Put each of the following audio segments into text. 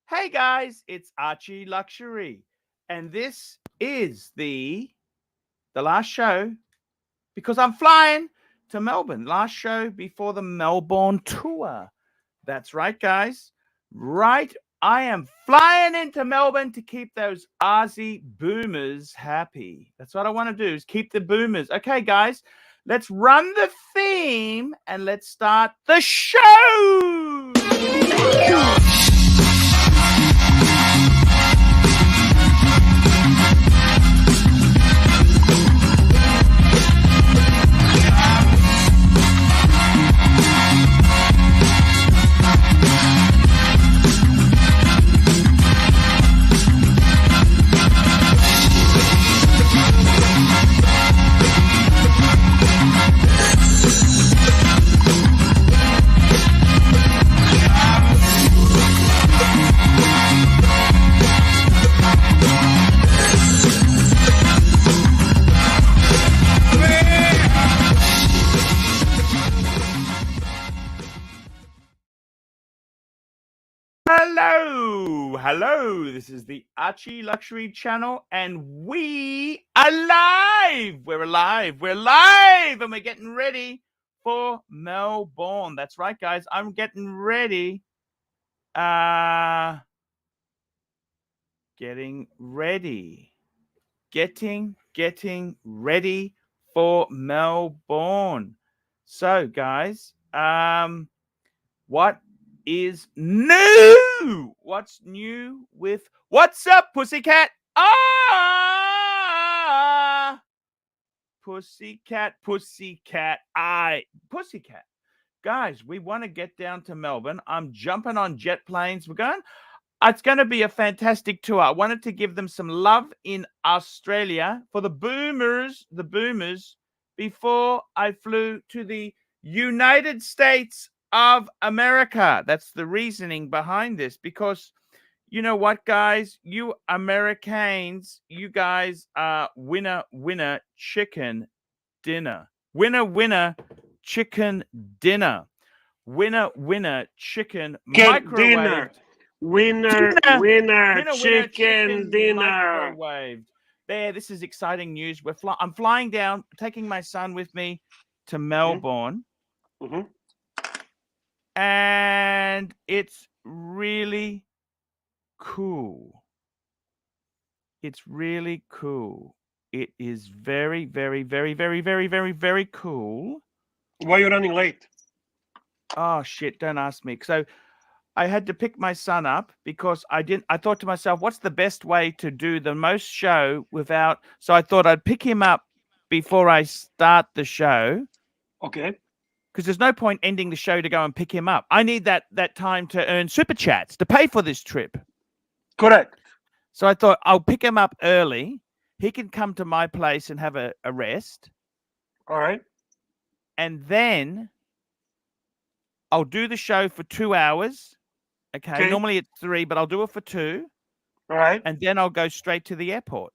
Hey guys, it's Archie Luxury, and this is the last show because I'm flying to Melbourne. Last show before the Melbourne tour. That's right, guys. Right, I am flying into Melbourne to keep those Aussie boomers happy. That's what I want to do, is keep the boomers. Okay, guys, let's run the theme and let's start the show. Hello, this is the Archie Luxury channel, and we are live. We're live, and we're getting ready for Melbourne. That's right, guys. I'm getting ready. Getting ready for Melbourne. So, guys, what is new? What's new with What's Up, Pussycat? Pussycat. Guys, we want to get down to Melbourne. I'm jumping on jet planes. It's going to be a fantastic tour. I wanted to give them some love in Australia for the boomers, before I flew to the United States of America. That's the reasoning behind this, because you know what, guys? You Americans, you guys are winner chicken dinner. Winner chicken dinner. Winner chicken microwave. Winner chicken dinner. Microwave. There, this is exciting news. I'm flying down, taking my son with me to Melbourne. Mm-hmm. And it's really cool. It's really cool. It is very, very, very, very, very, very, very cool. Why are you running late? Oh, shit. Don't ask me. So I had to pick my son up because I thought to myself, what's the best way to do the most show without... So I thought I'd pick him up before I start the show. Okay. Because there's no point ending the show to go and pick him up. I need that time to earn super chats to pay for this trip. Correct. So I thought I'll pick him up early. He can come to my place and have a rest. All right. And then I'll do the show for 2 hours. Okay. Normally it's 3, but I'll do it for 2. All right. And then I'll go straight to the airport.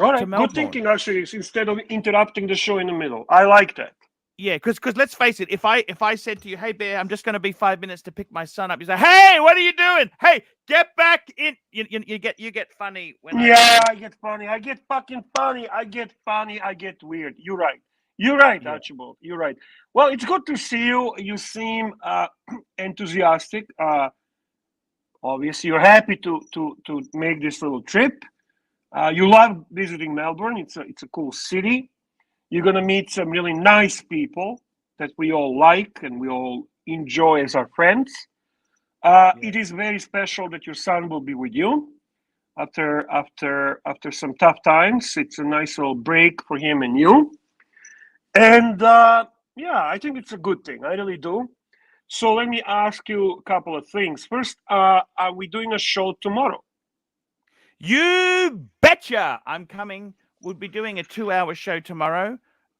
All right. Good thinking, actually, instead of interrupting the show in the middle. I like that. Yeah, because let's face it, if I said to you, hey, Bear, I'm just going to be 5 minutes to pick my son up, you say, hey, what are you doing? Hey, get back in. You get funny. I get funny. I get fucking funny. I get funny. I get weird. You're right. Yeah. Archibald. You're right. Well, it's good to see you. You seem enthusiastic. Obviously, you're happy to make this little trip. You love visiting Melbourne. It's a cool city. You're going to meet some really nice people that we all like and we all enjoy as our friends. It is very special that your son will be with you after some tough times. It's a nice little break for him and you. And I think it's a good thing. I really do. So let me ask you a couple of things. First, are we doing a show tomorrow? You betcha. I'm coming. We'll be doing a 2-hour show tomorrow.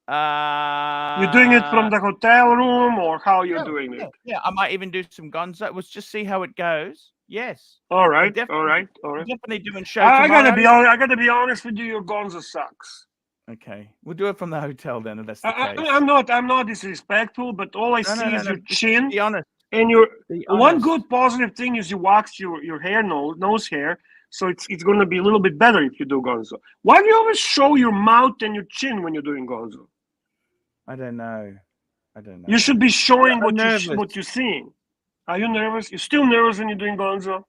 You're doing it from the hotel room, or how you're doing it? Yeah, I might even do some gonzo. Let's just see how it goes. Yes. All right. Definitely doing show tomorrow. I gotta be honest with you. Your gonzo sucks. Okay, we'll do it from the hotel then. If that's the case. I'm not disrespectful, but all I see is your chin. Be honest. And your Be one honest. good positive thing is you wax your hair, nose hair, so it's going to be a little bit better if you do gonzo. Why do you always show your mouth and your chin when you're doing gonzo? I don't know. I don't know. You should be showing I'm what nervous. you're seeing. Are you nervous? You're still nervous when you're doing gonzo?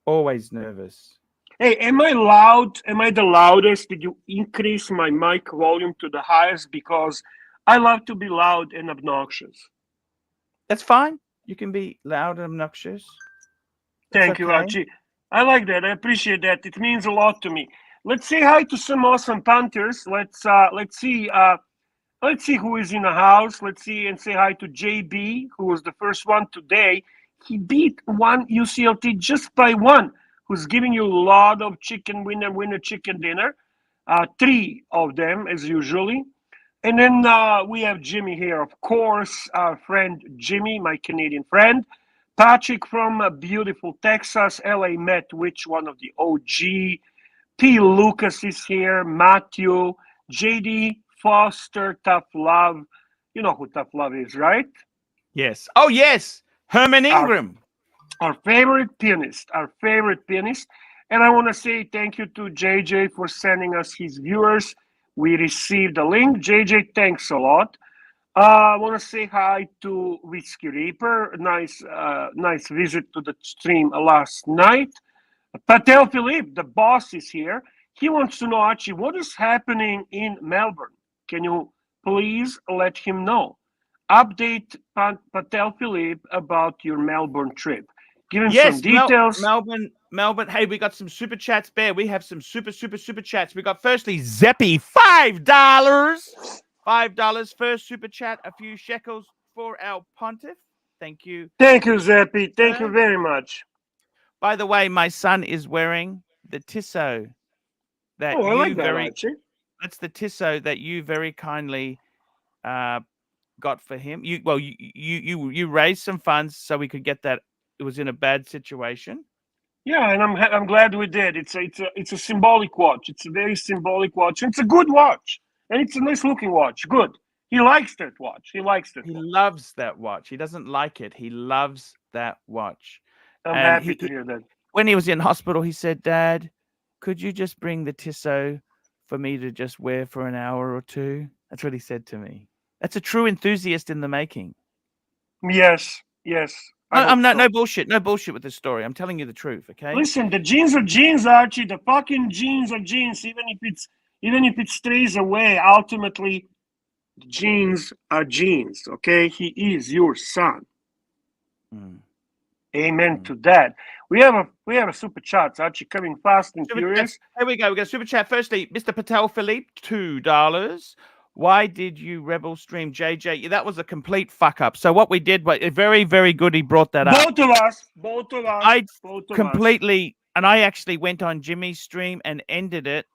Always nervous. Hey, am I loud? Am I the loudest? Did you increase my mic volume to the highest? Because I love to be loud and obnoxious. That's fine. You can be loud and obnoxious. Thank you, Archie. I like that. I appreciate that. It means a lot to me. Let's say hi to some awesome punters. Let's see who is in the house. Let's see and say hi to JB, who was the first one today. He beat one UCLT just by one, who's giving you a lot of chicken winner chicken dinner. 3 of them as usually. And then we have Jimmy here, of course, our friend Jimmy, my Canadian friend. Patrick from beautiful Texas, LA Met, which one of the OG. P. Lucas is here, Matthew, JD, Foster, Tough Love. You know who Tough Love is, right? Yes. Oh, yes. Herman Ingram. Our favorite pianist, And I want to say thank you to JJ for sending us his viewers. We received a link. JJ, thanks a lot. I want to say hi to Whiskey Reaper. Nice visit to the stream last night. Patel Philippe, the boss, is here. He wants to know, Archie, what is happening in Melbourne? Can you please let him know? Update Patel Philippe about your Melbourne trip. Give him some details. Melbourne. Hey, we got some super chats, Bear. We have some super chats. We got firstly Zeppy, $5. $5 first super chat, a few shekels for our pontiff. Thank you. Thank you, Zeppy. Thank you very much. By the way, my son is wearing the Tissot that that's the Tissot that you very kindly got for him. You raised some funds so we could get that. It was in a bad situation. Yeah, and I'm glad we did. It's a symbolic watch. It's a very symbolic watch. It's a good watch, and it's a nice looking watch. Good. He likes that watch. He loves that watch. He doesn't like it. He loves that watch. I'm happy to hear that. When he was in hospital, he said, "Dad, could you just bring the Tissot for me to just wear for an hour or two?" That's what he said to me. That's a true enthusiast in the making. Yes. No bullshit. No bullshit with this story. I'm telling you the truth, okay? Listen, the jeans are jeans, Archie. The fucking jeans are jeans, even if it strays away. Ultimately, the jeans are jeans, okay? He is your son. Amen to that. We have a super chat, Archie, coming fast and furious. Here we go. We got super chat. Firstly, Mr. Patel Philippe, $2. Why did you rebel stream JJ? That was a complete fuck up. So what we did was very, very good. He brought that up. Both of us. And I actually went on Jimmy's stream and ended it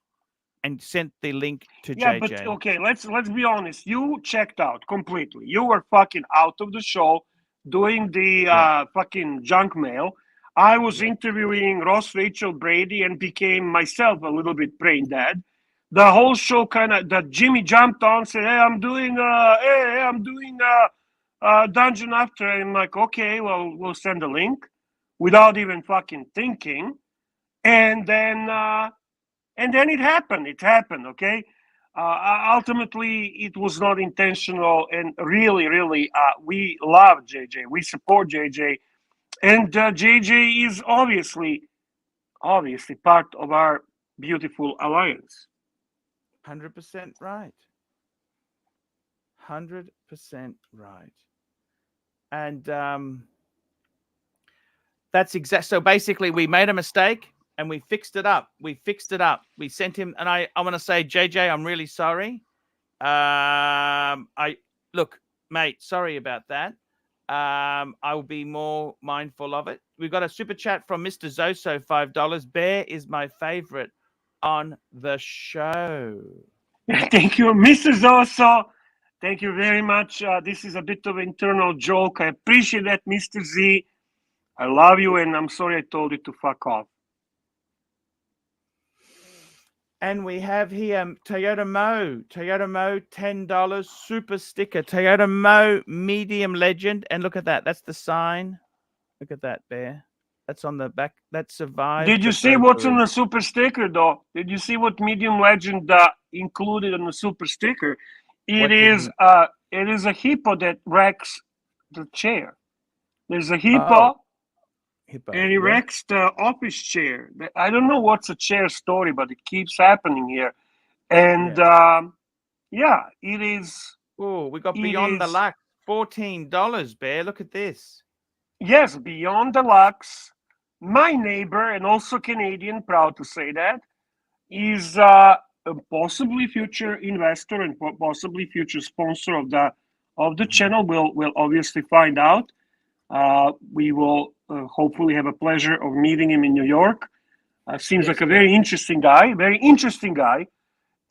and sent the link to JJ. Yeah, but okay, let's be honest. You checked out completely. You were fucking out of the show doing the fucking junk mail. I was interviewing Ross Rachel Brady and became myself a little bit brain dead. The whole show that Jimmy jumped on, said, "Hey, I'm doing Dungeon After." And I'm like, okay, well, we'll send a link without even fucking thinking. And then it happened. Okay. Ultimately, it was not intentional, and really, we love JJ. We support JJ, and JJ is obviously part of our beautiful alliance. 100% right. 100% right. And that's exact. So basically, we made a mistake and we fixed it up. We sent him, and I want to say, JJ, I'm really sorry. Look, mate, sorry about that. I will be more mindful of it. We've got a super chat from Mr. Zoso, $5. Bear is my favorite on the show. Thank you, Mr. Zoso. Thank you very much. This is a bit of an internal joke. I appreciate that, Mr. Z. I love you, and I'm sorry I told you to fuck off. And we have here Toyota Mo, $10 super sticker, Toyota Mo medium legend. And look at that. That's the sign. Look at that there. That's on the back. That survived. Did you the see what's on burglary. the super sticker, though? Did you see what medium legend included on the super sticker? What It is a hippo that wrecks the chair. There's a Oh, hippo, hippo. and he Yeah. wrecks the office chair. I don't know what's a chair story, but it keeps happening here. And yeah, it is. Oh, we got It Beyond the is. Luck, $14, Bear. Look at this. Yes, Beyond the Lux. My neighbor, and also Canadian, proud to say that, is a possibly future investor and possibly future sponsor of the channel. We'll obviously find out. We will hopefully have a pleasure of meeting him in New York. Seems Yes, like a Bear. very interesting guy.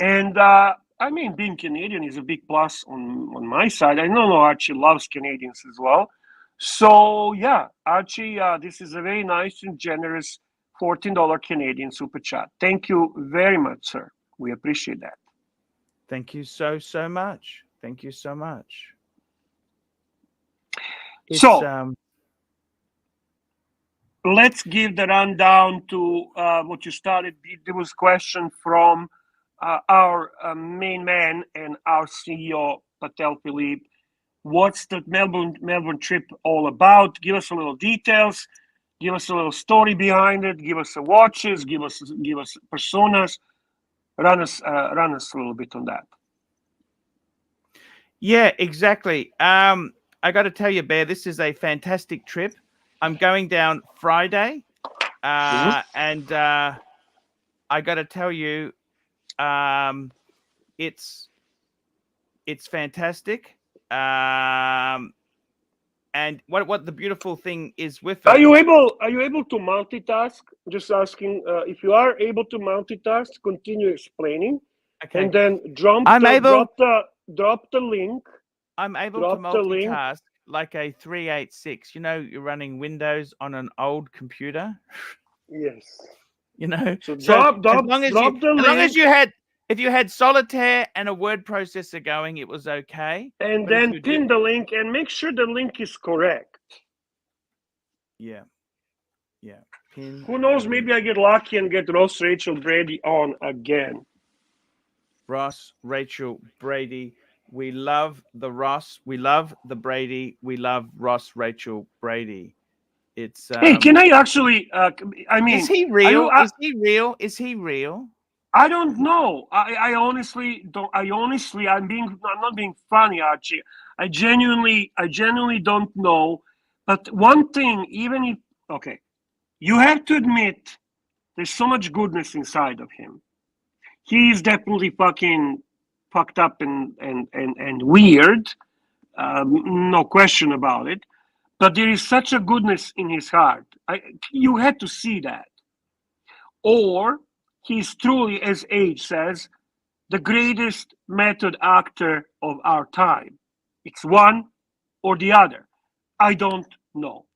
And I mean, being Canadian is a big plus on my side. I know Archie loves Canadians as well. So yeah, Archie, this is a very nice and generous $14 Canadian super chat. Thank you very much, sir. We appreciate that. Thank you so much. Thank you so much. It's, So let's give the rundown to what you started. There was a question from our main man and our CEO, Patel Philippe. What's the Melbourne trip all about? Give us a little details. Give us a little story behind it. Give us the watches. Give us personas. Run us a little bit on that. Yeah, exactly. I got to tell you, Bear, this is a fantastic trip. I'm going down Friday, and I got to tell you, it's fantastic. And what the beautiful thing is with it. Are you able to multitask? Just asking if you are able to multitask. Continue explaining, Okay. and then drop the link. I'm able to multitask like a 386. You know, you're running Windows on an old computer. Yes. You know, So as drop long as the link. As long as you had, if you had Solitaire and a word processor going, it was okay. And But then pin the link and make sure the link is correct. Yeah. Pin. Who knows? Maybe I get lucky and get Ross Rachel Brady on again. Ross Rachel Brady. We love the Ross. We love the Brady. We love Ross Rachel Brady. It's hey, can I actually? I mean, is he real? Is he real? Is he real? I don't know. I honestly don't. I'm not being funny, Archie. I genuinely don't know. But one thing, even if you have to admit, there's so much goodness inside of him. He's definitely fucking fucked up and weird. No question about it. But there is such a goodness in his heart. You had to see that. Or he's truly, as age says, the greatest method actor of our time. It's one or the other. I don't know.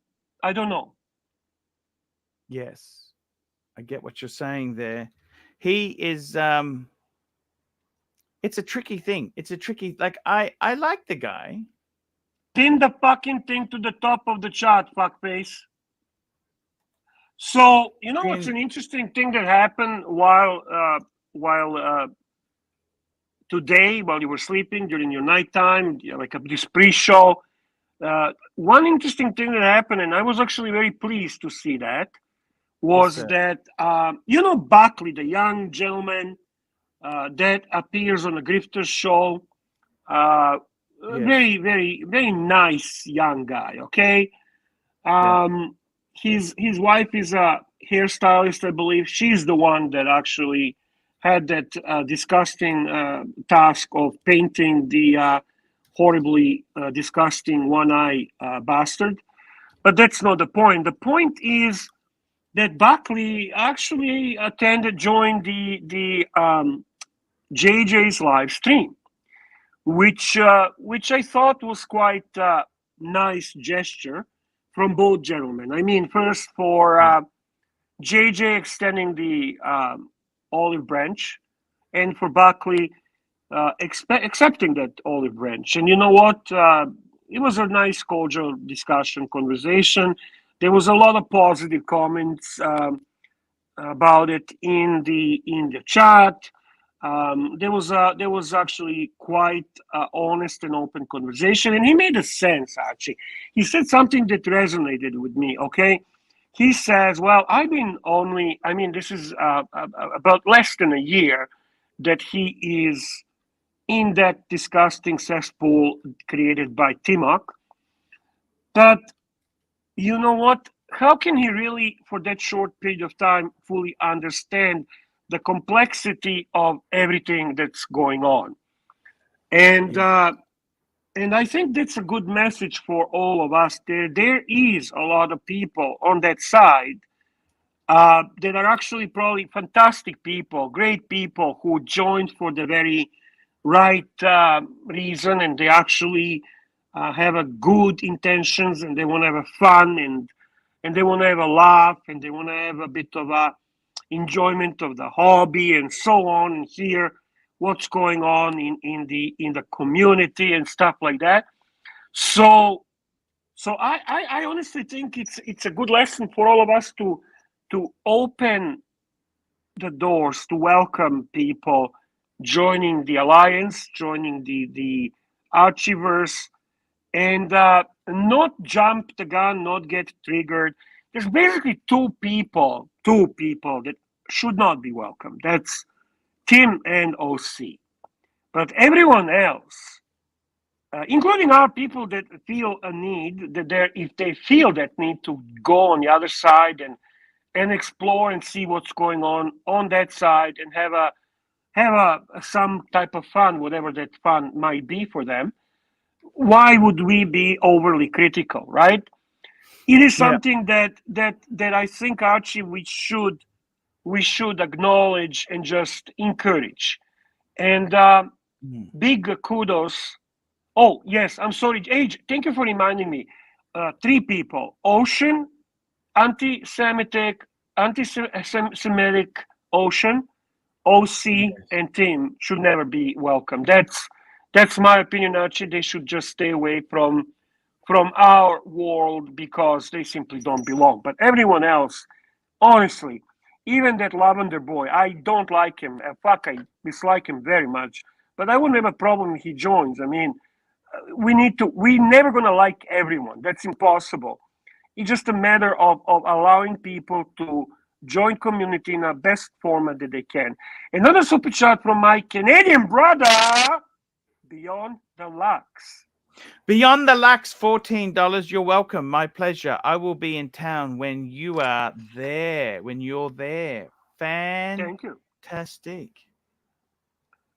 Yes, I get what you're saying there. He is. It's a tricky thing. It's a tricky. Like I like the guy. Pin the fucking thing to the top of the chart, fuckface. So you know what's an interesting thing that happened while today, while you were sleeping during your nighttime, like this pre-show. One interesting thing that happened, and I was actually very pleased to see that, was that Buckley, the young gentleman that appears on the Grifter show. Very, very, very nice young guy. Okay. His wife is a hairstylist, I believe. She's the one that actually had that disgusting task of painting the horribly disgusting one-eye bastard. But that's not the point. The point is that Buckley actually joined the JJ's live stream, which I thought was quite a nice gesture from both gentlemen. I mean, first for JJ extending the olive branch and for Buckley accepting that olive branch. And you know what? It was a nice, cordial discussion, conversation. There was a lot of positive comments about it in the chat. There was actually quite honest and open conversation, and he made a sense. Actually, he said something that resonated with me. Okay, he says, "Well, I've been only. I mean, this is about less than a year that he is in that disgusting cesspool created by Timok. But you know what? How can he really, for that short period of time, fully understand the complexity of everything that's going on?" And I think that's a good message for all of us. There is a lot of people on that side that are actually probably fantastic people, great people who joined for the very right reason, and they actually have a good intentions, and they want to have a fun, and they want to have a laugh, and they want to have a bit of a enjoyment of the hobby and so on, and hear what's going on in the community and stuff like that. So I honestly think it's a good lesson for all of us to open the doors, to welcome people joining the alliance, joining the Archieverse, and not jump the gun, not get triggered. There's basically two people that should not be welcome. That's Tim and OC. But everyone else, including our people that feel a need, that if they feel that need to go on the other side and explore and see what's going on that side, and have some type of fun, whatever that fun might be for them. Why would we be overly critical, right? It is something that I think, Archie, we should acknowledge and just encourage. And big kudos. Oh yes, I'm sorry, Age. Thank you for reminding me. Three people: Ocean, anti-Semitic Ocean, OC, and Tim should never be welcome. That's my opinion, Archie. They should just stay away from our world because they simply don't belong. But everyone else, honestly, even that Lavender boy, I don't like him. I dislike him very much. But I wouldn't have a problem if he joins. I mean, we're never gonna like everyone. That's impossible. It's just a matter of allowing people to join community in the best format that they can. Another super chat from my Canadian brother, Beyond the Lux. Beyond the Lux, $14. You're welcome. My pleasure. I will be in town when you are there. When you're there. Thank you. Fantastic.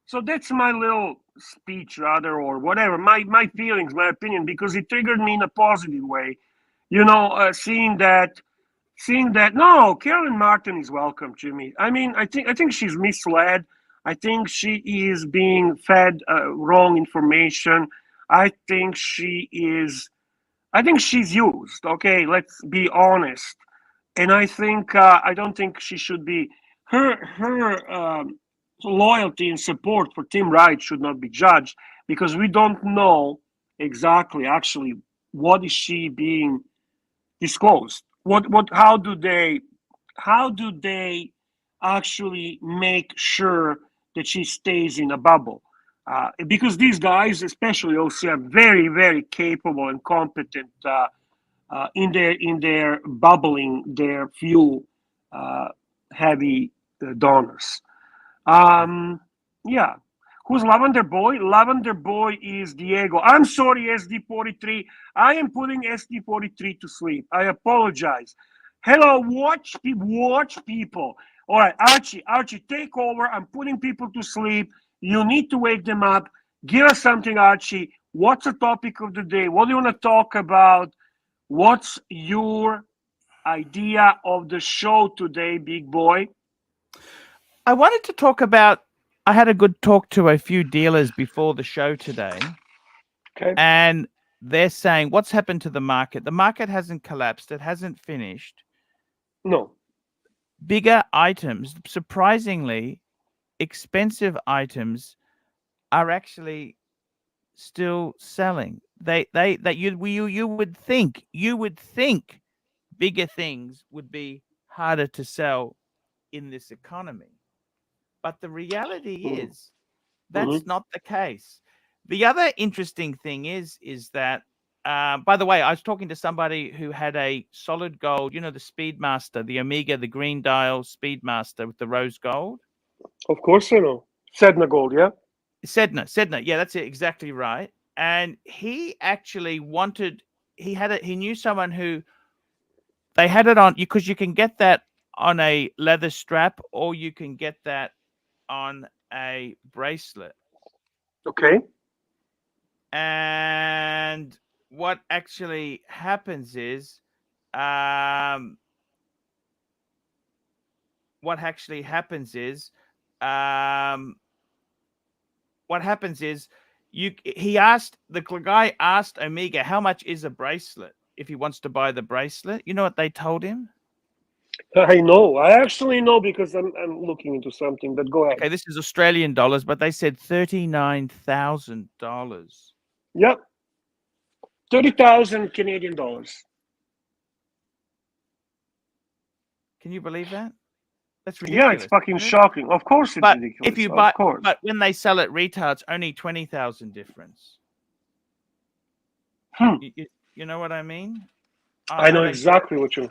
So that's my little speech, rather, or whatever. My feelings, my opinion, because it triggered me in a positive way. You know, seeing that. No, Carolyn Martin is welcome, Jimmy. I mean, I think she's misled. I think she is being fed wrong information. I think she's used. Okay, let's be honest. And I don't think she should be. Her loyalty and support for Tim Wright should not be judged, because we don't know exactly actually what is she being disclosed. How do they actually make sure that she stays in a bubble? Because these guys, especially OC, are very, very capable and competent in their bubbling their few heavy donors. Yeah. Who's Lavender Boy? Lavender Boy is Diego. I'm sorry, SD43. I am putting SD43 to sleep. I apologize. Hello, watch people. All right, Archie, take over. I'm putting people to sleep. You need to wake them up. Give us something, Archie. What's the topic of the day? What do you want to talk about? What's your idea of the show today, big boy? I wanted to talk about, I had a good talk to a few dealers before the show today. Okay. And they're saying, what's happened to the market? The market hasn't collapsed. It hasn't finished. No. Bigger items, surprisingly, expensive items are actually still selling. That you would think bigger things would be harder to sell in this economy. But the reality is that's not the case. The other interesting thing is that, by the way, I was talking to somebody who had a solid gold, the Speedmaster, the Omega, the green dial Speedmaster with the rose gold. Of course I know. Sedna gold, yeah? Sedna. Yeah, that's it, exactly right. And he actually he knew someone who they had it on, because you can get that on a leather strap or you can get that on a bracelet. Okay. And what actually happens is, um, what actually happens is, um, what happens is, the guy asked Omega how much is a bracelet if he wants to buy the bracelet. You know what they told him? I know. I actually know because I'm looking into something. But go ahead. Okay, this is Australian dollars, but they said $39,000. Yep. 30,000 Canadian dollars. Can you believe that? That's ridiculous. Yeah, it's fucking shocking. Of course, it's ridiculous. If you buy, but when they sell it retail, it's only 20,000 difference. You know what I mean? I know exactly what you.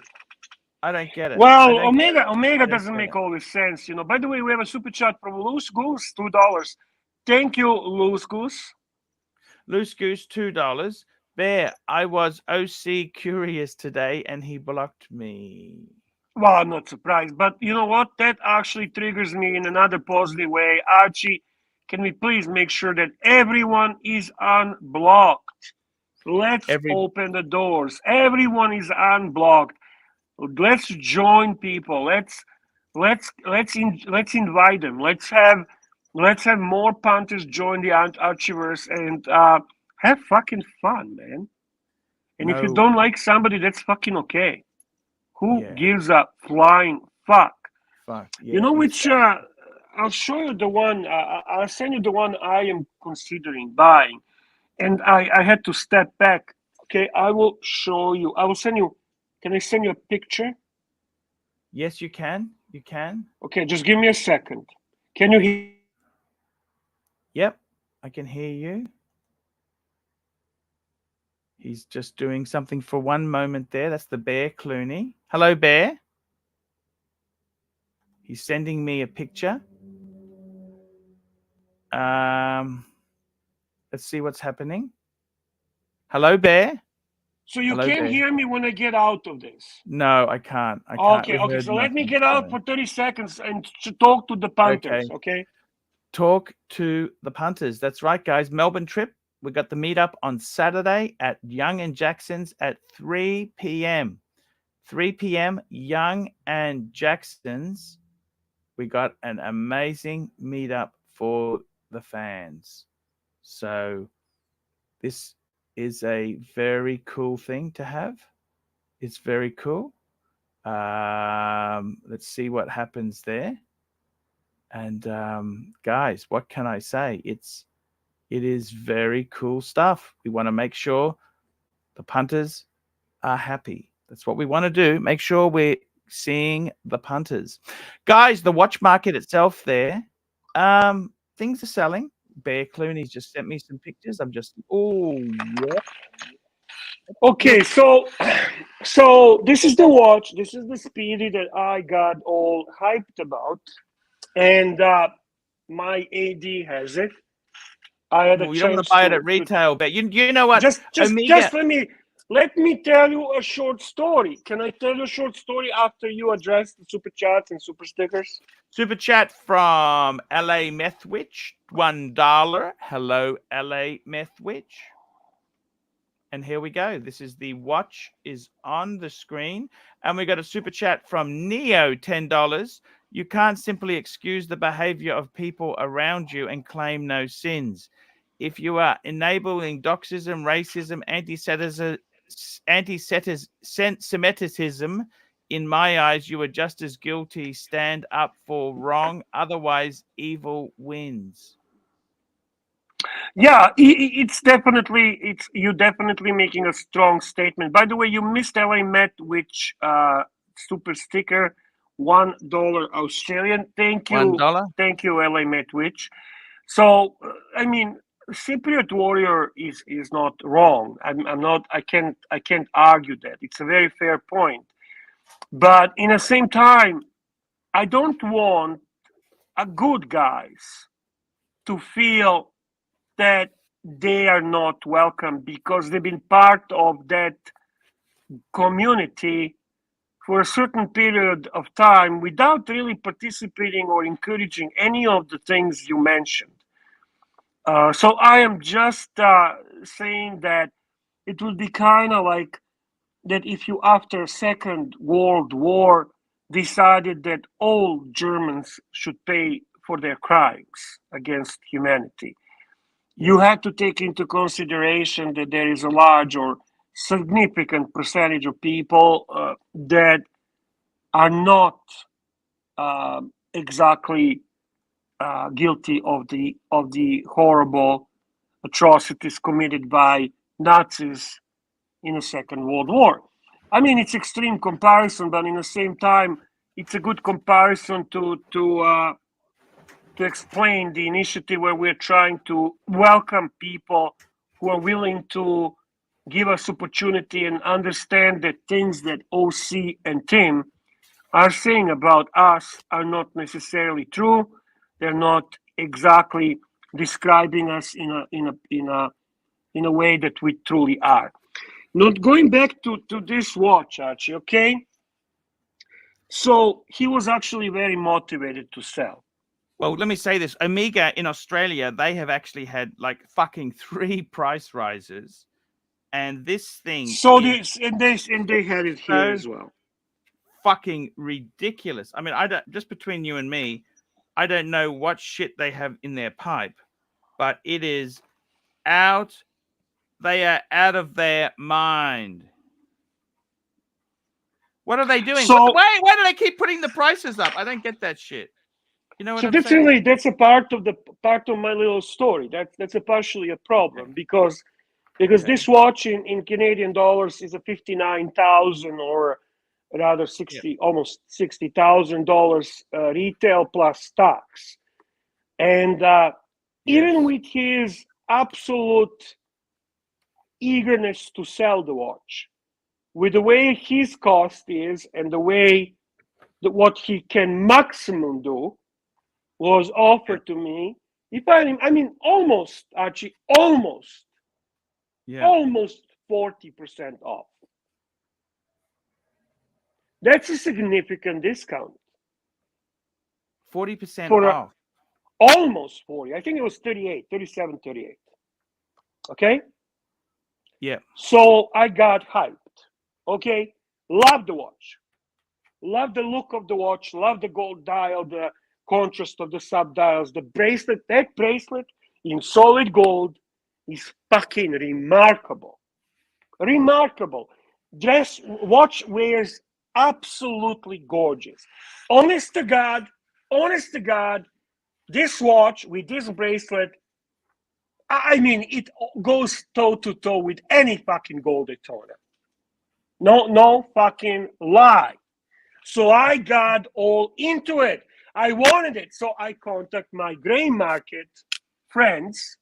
I don't get it. Well, Omega doesn't make all this sense, By the way, we have a super chat from Loose Goose, $2. Thank you, Loose Goose. Loose Goose, $2. Bear, I was OC curious today and he blocked me. Well, I'm not surprised, but you know what? That actually triggers me in another positive way. Archie, can we please make sure that everyone is unblocked? Let's open the doors. Everyone is unblocked. Let's join people. Let's invite them. Let's have more punters join the Archieverse and have fucking fun, man. And if you don't like somebody, that's fucking okay. Who gives a flying fuck? Yeah, you know which? I'll show you the one. I'll send you the one I am considering buying, and I had to step back. Okay, I will show you. I will send you. Can I send you a picture? Yes, you can. You can. Okay, just give me a second. Can you hear? Yep, I can hear you. He's just doing something for one moment there. That's the Bear Clooney. Hello, Bear. He's sending me a picture. Let's see what's happening. Hello, Bear. So you can't hear me when I get out of this? No, I can't. Okay, so let me get out for 30 seconds and talk to the punters, okay? Talk to the punters. That's right, guys. Melbourne trip. We got the meetup on Saturday at Young and Jackson's at 3 p.m. 3 p.m. Young and Jackson's. We got an amazing meetup for the fans. So this is a very cool thing to have. It's very cool. Let's see what happens there. And guys, what can I say? It is very cool stuff. We want to make sure the punters are happy. That's what we want to do. Make sure we're seeing the punters. Guys, the watch market itself there, things are selling. Bear Clooney's just sent me some pictures. I'm just, yeah. Okay, so this is the watch. This is the Speedy that I got all hyped about. And my AD has it. I had a chance. You don't want to buy it at retail, but you know what? Just let me tell you a short story. Can I tell you a short story after you address the super chats and super stickers? Super chat from LA Methwitch, $1. Hello, LA Methwitch. And here we go. This is the watch is on the screen. And we got a super chat from Neo, $10. You can't simply excuse the behavior of people around you and claim no sins. If you are enabling doxism, racism, anti-Semitism in my eyes, you are just as guilty. Stand up for wrong, otherwise evil wins. Yeah, you're definitely making a strong statement. By the way, you missed LA Met, which super sticker, $1 Australian. Thank you, $1. LA Met, which. So I mean, Cypriot Warrior is not wrong. I'm not. I can't argue that. It's a very fair point. But in the same time, I don't want a good guys to feel that they are not welcome because they've been part of that community for a certain period of time without really participating or encouraging any of the things you mentioned. So I am just saying that it would be kind of like that if you, after Second World War, decided that all Germans should pay for their crimes against humanity. You have to take into consideration that there is a large or significant percentage of people that are not exactly guilty of the horrible atrocities committed by Nazis in the Second World War. I mean, it's extreme comparison, but in the same time, it's a good comparison to explain the initiative where we're trying to welcome people who are willing to give us opportunity and understand that things that OC and Tim are saying about us are not necessarily true. They're not exactly describing us in a way that we truly are. Not going back to this watch, Archie, okay? So he was actually very motivated to sell. Well, let me say this. Omega in Australia, they have actually had like fucking 3 price rises. And this thing So is they had it here as well. Fucking ridiculous. I mean, I don't, just between you and me, I don't know what shit they have in their pipe, but it is out. They are out of their mind. What are they doing? So Why do they keep putting the prices up? I don't get that shit. You know what so I'm that's saying? really that's a part of my little story. That's a partially a problem because this watch in Canadian dollars is a 59,000 or rather 60 almost $60,000 retail plus tax, and even with his absolute eagerness to sell the watch, with the way his cost is and the way that what he can maximum do was offered to me. If I mean almost actually almost 40% off. That's a significant discount. 40% for off. Almost 40. I think it was 38, 37, 38. Okay? Yeah. So I got hyped. Okay? Love the watch. Love the look of the watch. Love the gold dial, the contrast of the sub-dials, the bracelet. That bracelet in solid gold is fucking remarkable. Remarkable. Watch wears absolutely gorgeous. Honest to God, this watch with this bracelet, I mean, it goes toe to toe with any fucking gold Daytona. No fucking lie. So I got all into it. I wanted it. So I contact my gray market friends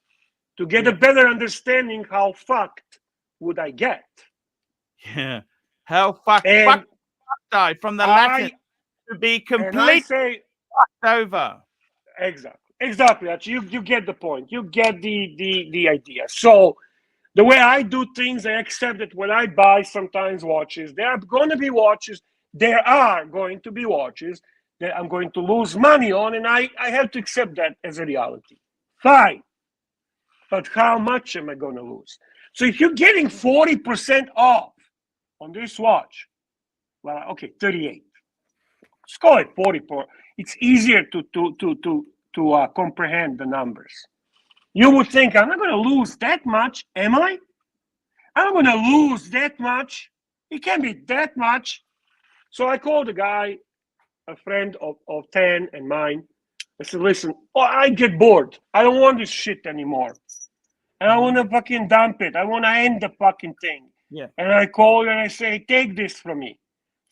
to get a better understanding how fucked would I get. Yeah. How fucked I from the Latin to be completely fucked over. Exactly. Actually, you get the point. You get the idea. So the way I do things, I accept that when I buy sometimes watches, there are going to be watches that I'm going to lose money on, and I have to accept that as a reality. Fine. But how much am I going to lose? So if you're getting 40% off on this watch, well, okay, 38. Let's call it 44. It's easier to comprehend the numbers. You would think, I'm not going to lose that much, am I? I'm going to lose that much. It can't be that much. So I called the guy, a friend of 10 and mine. I said, listen, I get bored. I don't want this shit anymore. And I want to fucking dump it. I want to end the fucking thing. Yeah. And I call and I say, take this from me.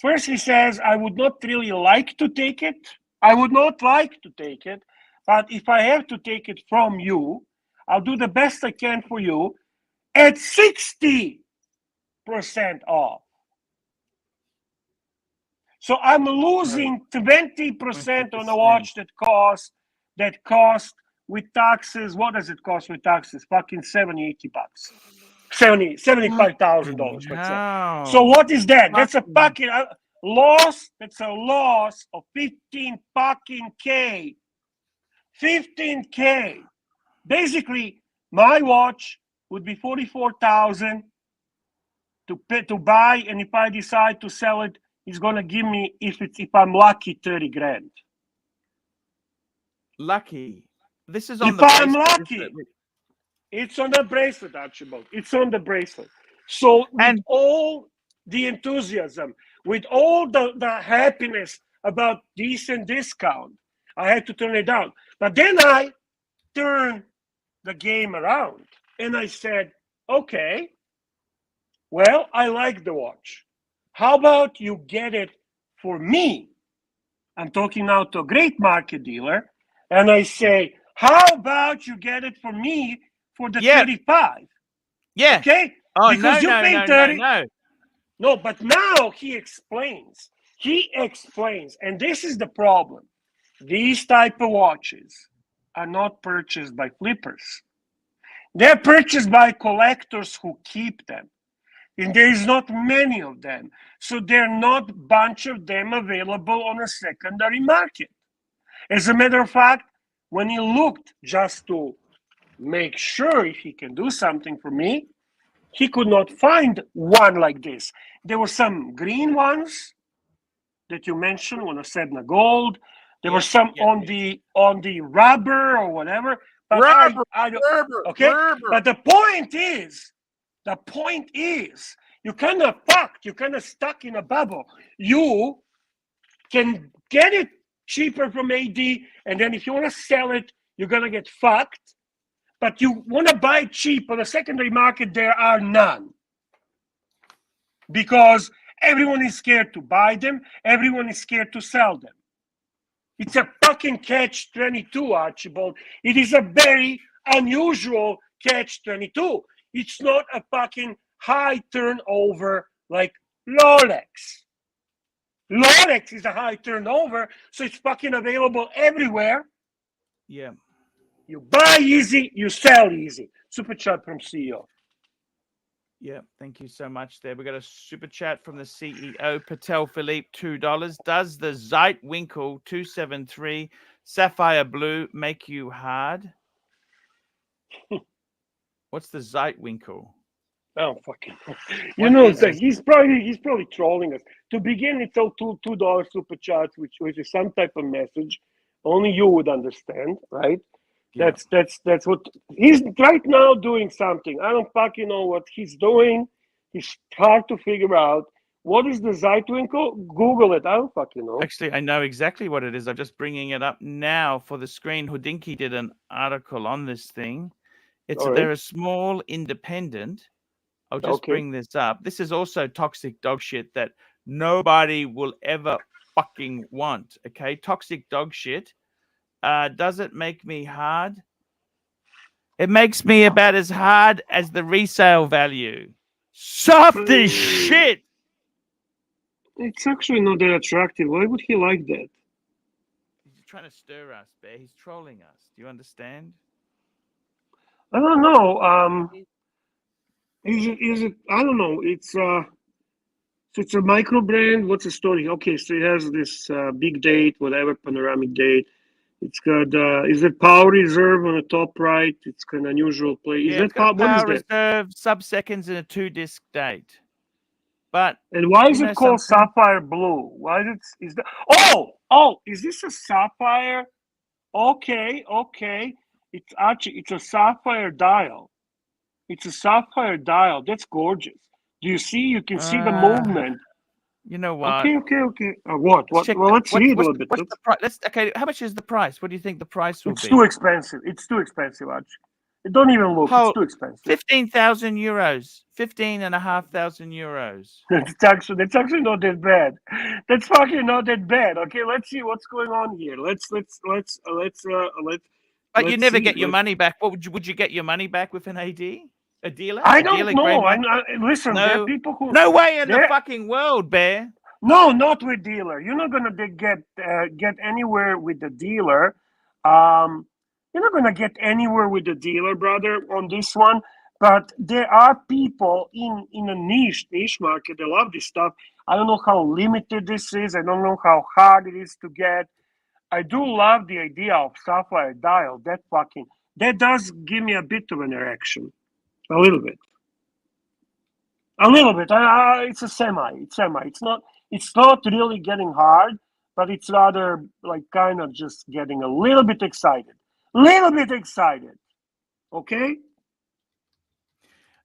First he says, I would not really like to take it. I would not like to take it. But if I have to take it from you, I'll do the best I can for you at 60% off. So I'm losing 20% on a watch that cost with taxes. What does it cost with taxes? Fucking 70, 80 bucks. $75,000, let's say. So what is that? That's a fucking loss. That's a loss of 15 fucking K. 15K. Basically, my watch would be 44,000 to buy, and if I decide to sell it, he's gonna give me, if I'm lucky, 30 grand. Lucky. This is on if the I'm bracelet, lucky, it's on the bracelet, Archibald. It's on the bracelet. So with all the enthusiasm, with all the happiness about decent discount, I had to turn it down. But then I turned the game around and I said, okay, well, I like the watch. How about you get it for me? I'm talking now to a great market dealer. And I say, how about you get it for me for the 35? Yeah. Okay? Oh, because no, you pay no, 30. no. No, but now he explains. He explains. And this is the problem. These type of watches are not purchased by flippers. They're purchased by collectors who keep them. And there is not many of them. So there are not a bunch of them available on a secondary market. As a matter of fact, when he looked just to make sure if he can do something for me, he could not find one like this. There were some green ones that you mentioned on a Sedna Gold. There were some on the rubber or whatever. But I don't. Okay. But the point is, you kind of fucked. You kind of stuck in a bubble. You can get it cheaper from AD, and then if you want to sell it, you're gonna get fucked. But you want to buy cheap on the secondary market, there are none. Because everyone is scared to buy them, everyone is scared to sell them. It's a fucking catch-22, Archibald. It is a very unusual catch-22. It's not a fucking high turnover like Rolex. Rolex is a high turnover, so it's fucking available everywhere. Yeah. You buy easy, you sell easy. Super chat from CEO. Yeah, thank you so much there. We got a super chat from the CEO, Patel Philippe, $2. Does the Zeitwinkel 273 Sapphire Blue make you hard? What's the Zeitwinkel? Oh fucking! You know that he's probably trolling us. To begin, it's all $2 super chats, which is some type of message only you would understand, right? Yeah. That's what he's right now doing something. I don't fucking know what he's doing. It's hard to figure out. What is the Zeitwinkel? Google it. I don't fucking know. Actually, I know exactly what it is. I'm just bringing it up now for the screen. Houdinki did an article on this thing. They're a small independent. I'll just bring this up. This is also toxic dog shit that nobody will ever fucking want. Okay, toxic dog shit. Does it make me hard? It makes me about as hard as the resale value. Soft as shit. It's actually not that attractive. Why would he like that? He's trying to stir us, Bear. He's trolling us. Do you understand? I don't know. Is it? I don't know. So it's a micro brand. What's the story? Okay, so it has this big date, whatever, panoramic date. It's got, is it power reserve on the top right? It's kind of unusual play. Is that power? What is that? Reserve, sub-seconds, and a 2-disc date. But and why is it called Sapphire Blue? Why is that? Oh, is this a sapphire? Okay. It's actually it's a sapphire dial. It's a sapphire dial. That's gorgeous. Do you see? You can see the movement. You know what? Okay. What? Let's check. Well, let's read a little bit. What's the price? Okay. How much is the price? What do you think the price will It's be? too expensive. It's too expensive, Archie. Don't even look. It's too expensive. 15,000 euros. 15,500 euros. That's actually not that bad. That's fucking not that bad. Okay, let's see what's going on here. Let's. But you never see. get your money back. What would you get your money back with an AD? A dealer? I A don't dealer know. grade Listen, there are people who. No way in the fucking world, Bear. No, not with dealer. You're not gonna get anywhere with the dealer. You're not gonna get anywhere with the dealer, brother, on this one. But there are people in a niche market. They love this stuff. I don't know how limited this is. I don't know how hard it is to get. I do love the idea of sapphire dial. That does give me a bit of an erection, a little bit. It's a semi. It's not really getting hard, but it's rather like kind of just getting a little bit excited. Okay.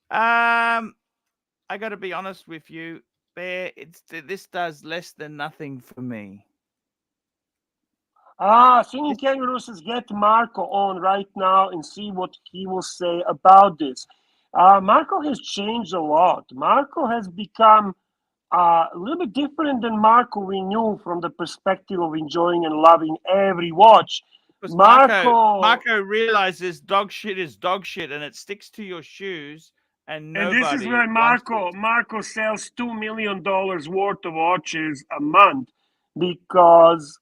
I got to be honest with you, Bear. This does less than nothing for me. Singing Kangaroo says get Marco on right now and see what he will say about this. Marco has changed a lot. Marco has become a little bit different than Marco we knew from the perspective of enjoying and loving every watch. Because Marco realizes dog shit is dog shit, and it sticks to your shoes. And this is where Marco sells $2 million worth of watches a month because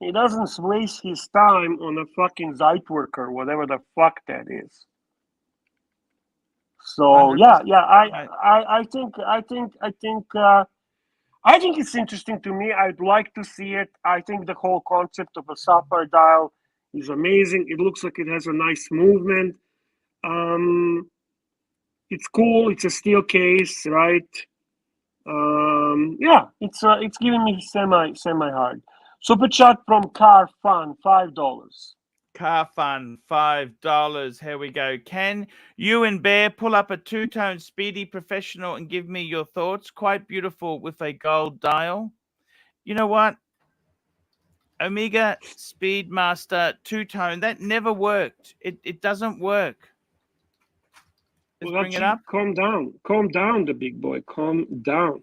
he doesn't waste his time on a fucking Zeitwerker, whatever the fuck that is. So I think it's interesting to me. I'd like to see it. I think the whole concept of a sapphire dial is amazing. It looks like it has a nice movement. It's cool. It's a steel case, right? It's giving me semi hard. Super chat from Car Fun, $5. Car Fun, $5. Here we go. Can you and Bear pull up a two-tone Speedy Professional and give me your thoughts? Quite beautiful with a gold dial. You know what? Omega Speedmaster two-tone, that never worked. It doesn't work. Let's bring it up. Calm down, the big boy. Calm down.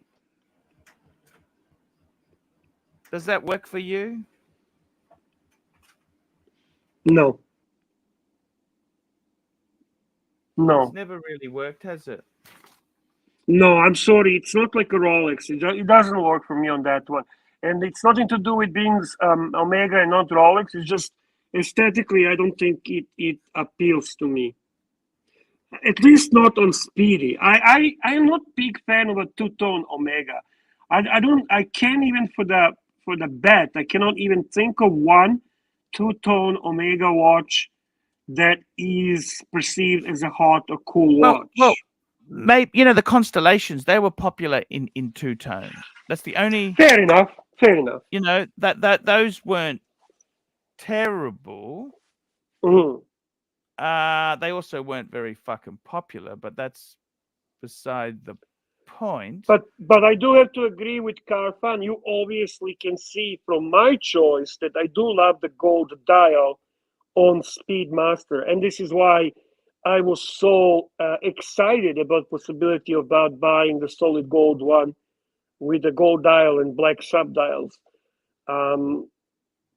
Does that work for you? No. It's never really worked, has it? No, I'm sorry. It's not like a Rolex. It doesn't work for me on that one. And it's nothing to do with being Omega and not Rolex. It's just aesthetically, I don't think it appeals to me. At least not on Speedy. I am not big fan of a two-tone Omega. I can't even for the bet. I cannot even think of one two-tone Omega watch that is perceived as a hot or cool watch. Well, maybe the Constellations, they were popular in two-tone. That's the only. Fair enough. That those weren't terrible. They also weren't very fucking popular, but that's beside the point. But I do have to agree with Carfan. You obviously can see from my choice that I do love the gold dial on Speedmaster, and this is why I was so excited about possibility about buying the solid gold one with the gold dial and black subdials.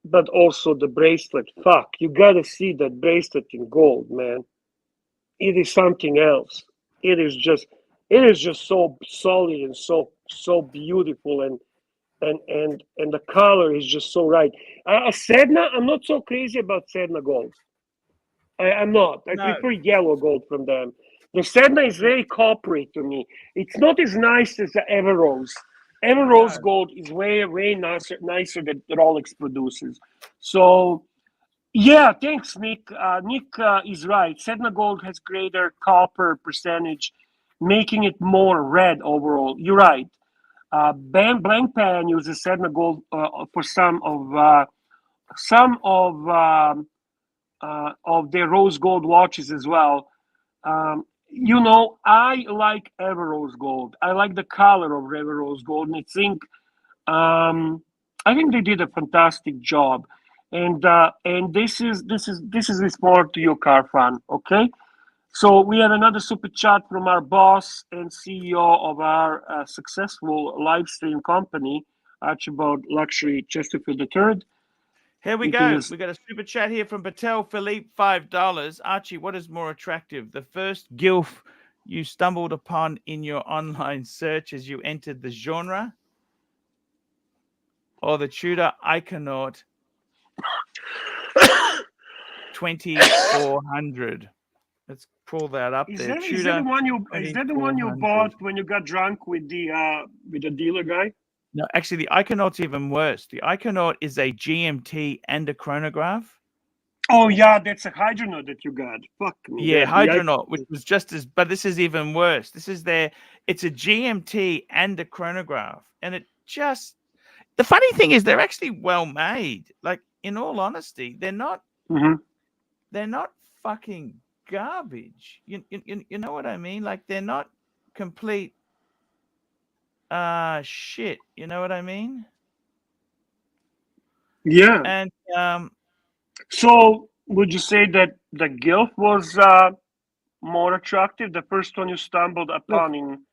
But also the bracelet. Fuck, you gotta see that bracelet in gold, man. It is something else. It is just so solid and so beautiful, and the color is just so right. Sedna, I'm not so crazy about Sedna gold. I'm not. I prefer yellow gold from them. The Sedna is very coppery to me. It's not as nice as the Everrose. Everrose gold is way nicer than Rolex produces. So, yeah, thanks, Nick. Nick is right. Sedna gold has greater copper percentage, making it more red overall. You're right. Blank Pan uses Sedna gold for some of their rose gold watches as well. I like Everrose gold. I like the color of Everrose gold, and I think I think they did a fantastic job, and this is more to your car fan, okay? So we have another super chat from our boss and CEO of our successful live stream company, Archibald Luxury Chesterfield III. Here we You can go. just We got a super chat here from Patel Philippe, $5. Archie, what is more attractive? The first gilf you stumbled upon in your online search as you entered the genre, or the Tudor Iconaut 2400? Let's pull that up is there. that Tudor the one you bought 2400. when you got drunk with the dealer guy? No, actually, the Iconaut's even worse. The Iconaut is a GMT and a chronograph. Oh yeah, that's a Hydronaut that you got. Fuck me. Yeah, That Hydronaut, which was just as, but this is even worse. This is it's a GMT and a chronograph. And it just, the funny thing is they're actually well made. Like, in all honesty, they're not Mhm. fucking garbage. You know what I mean? Like, they're not complete shit. You know what I mean? Yeah. And So would you say that the Gilf was more attractive, the first one you stumbled look, upon in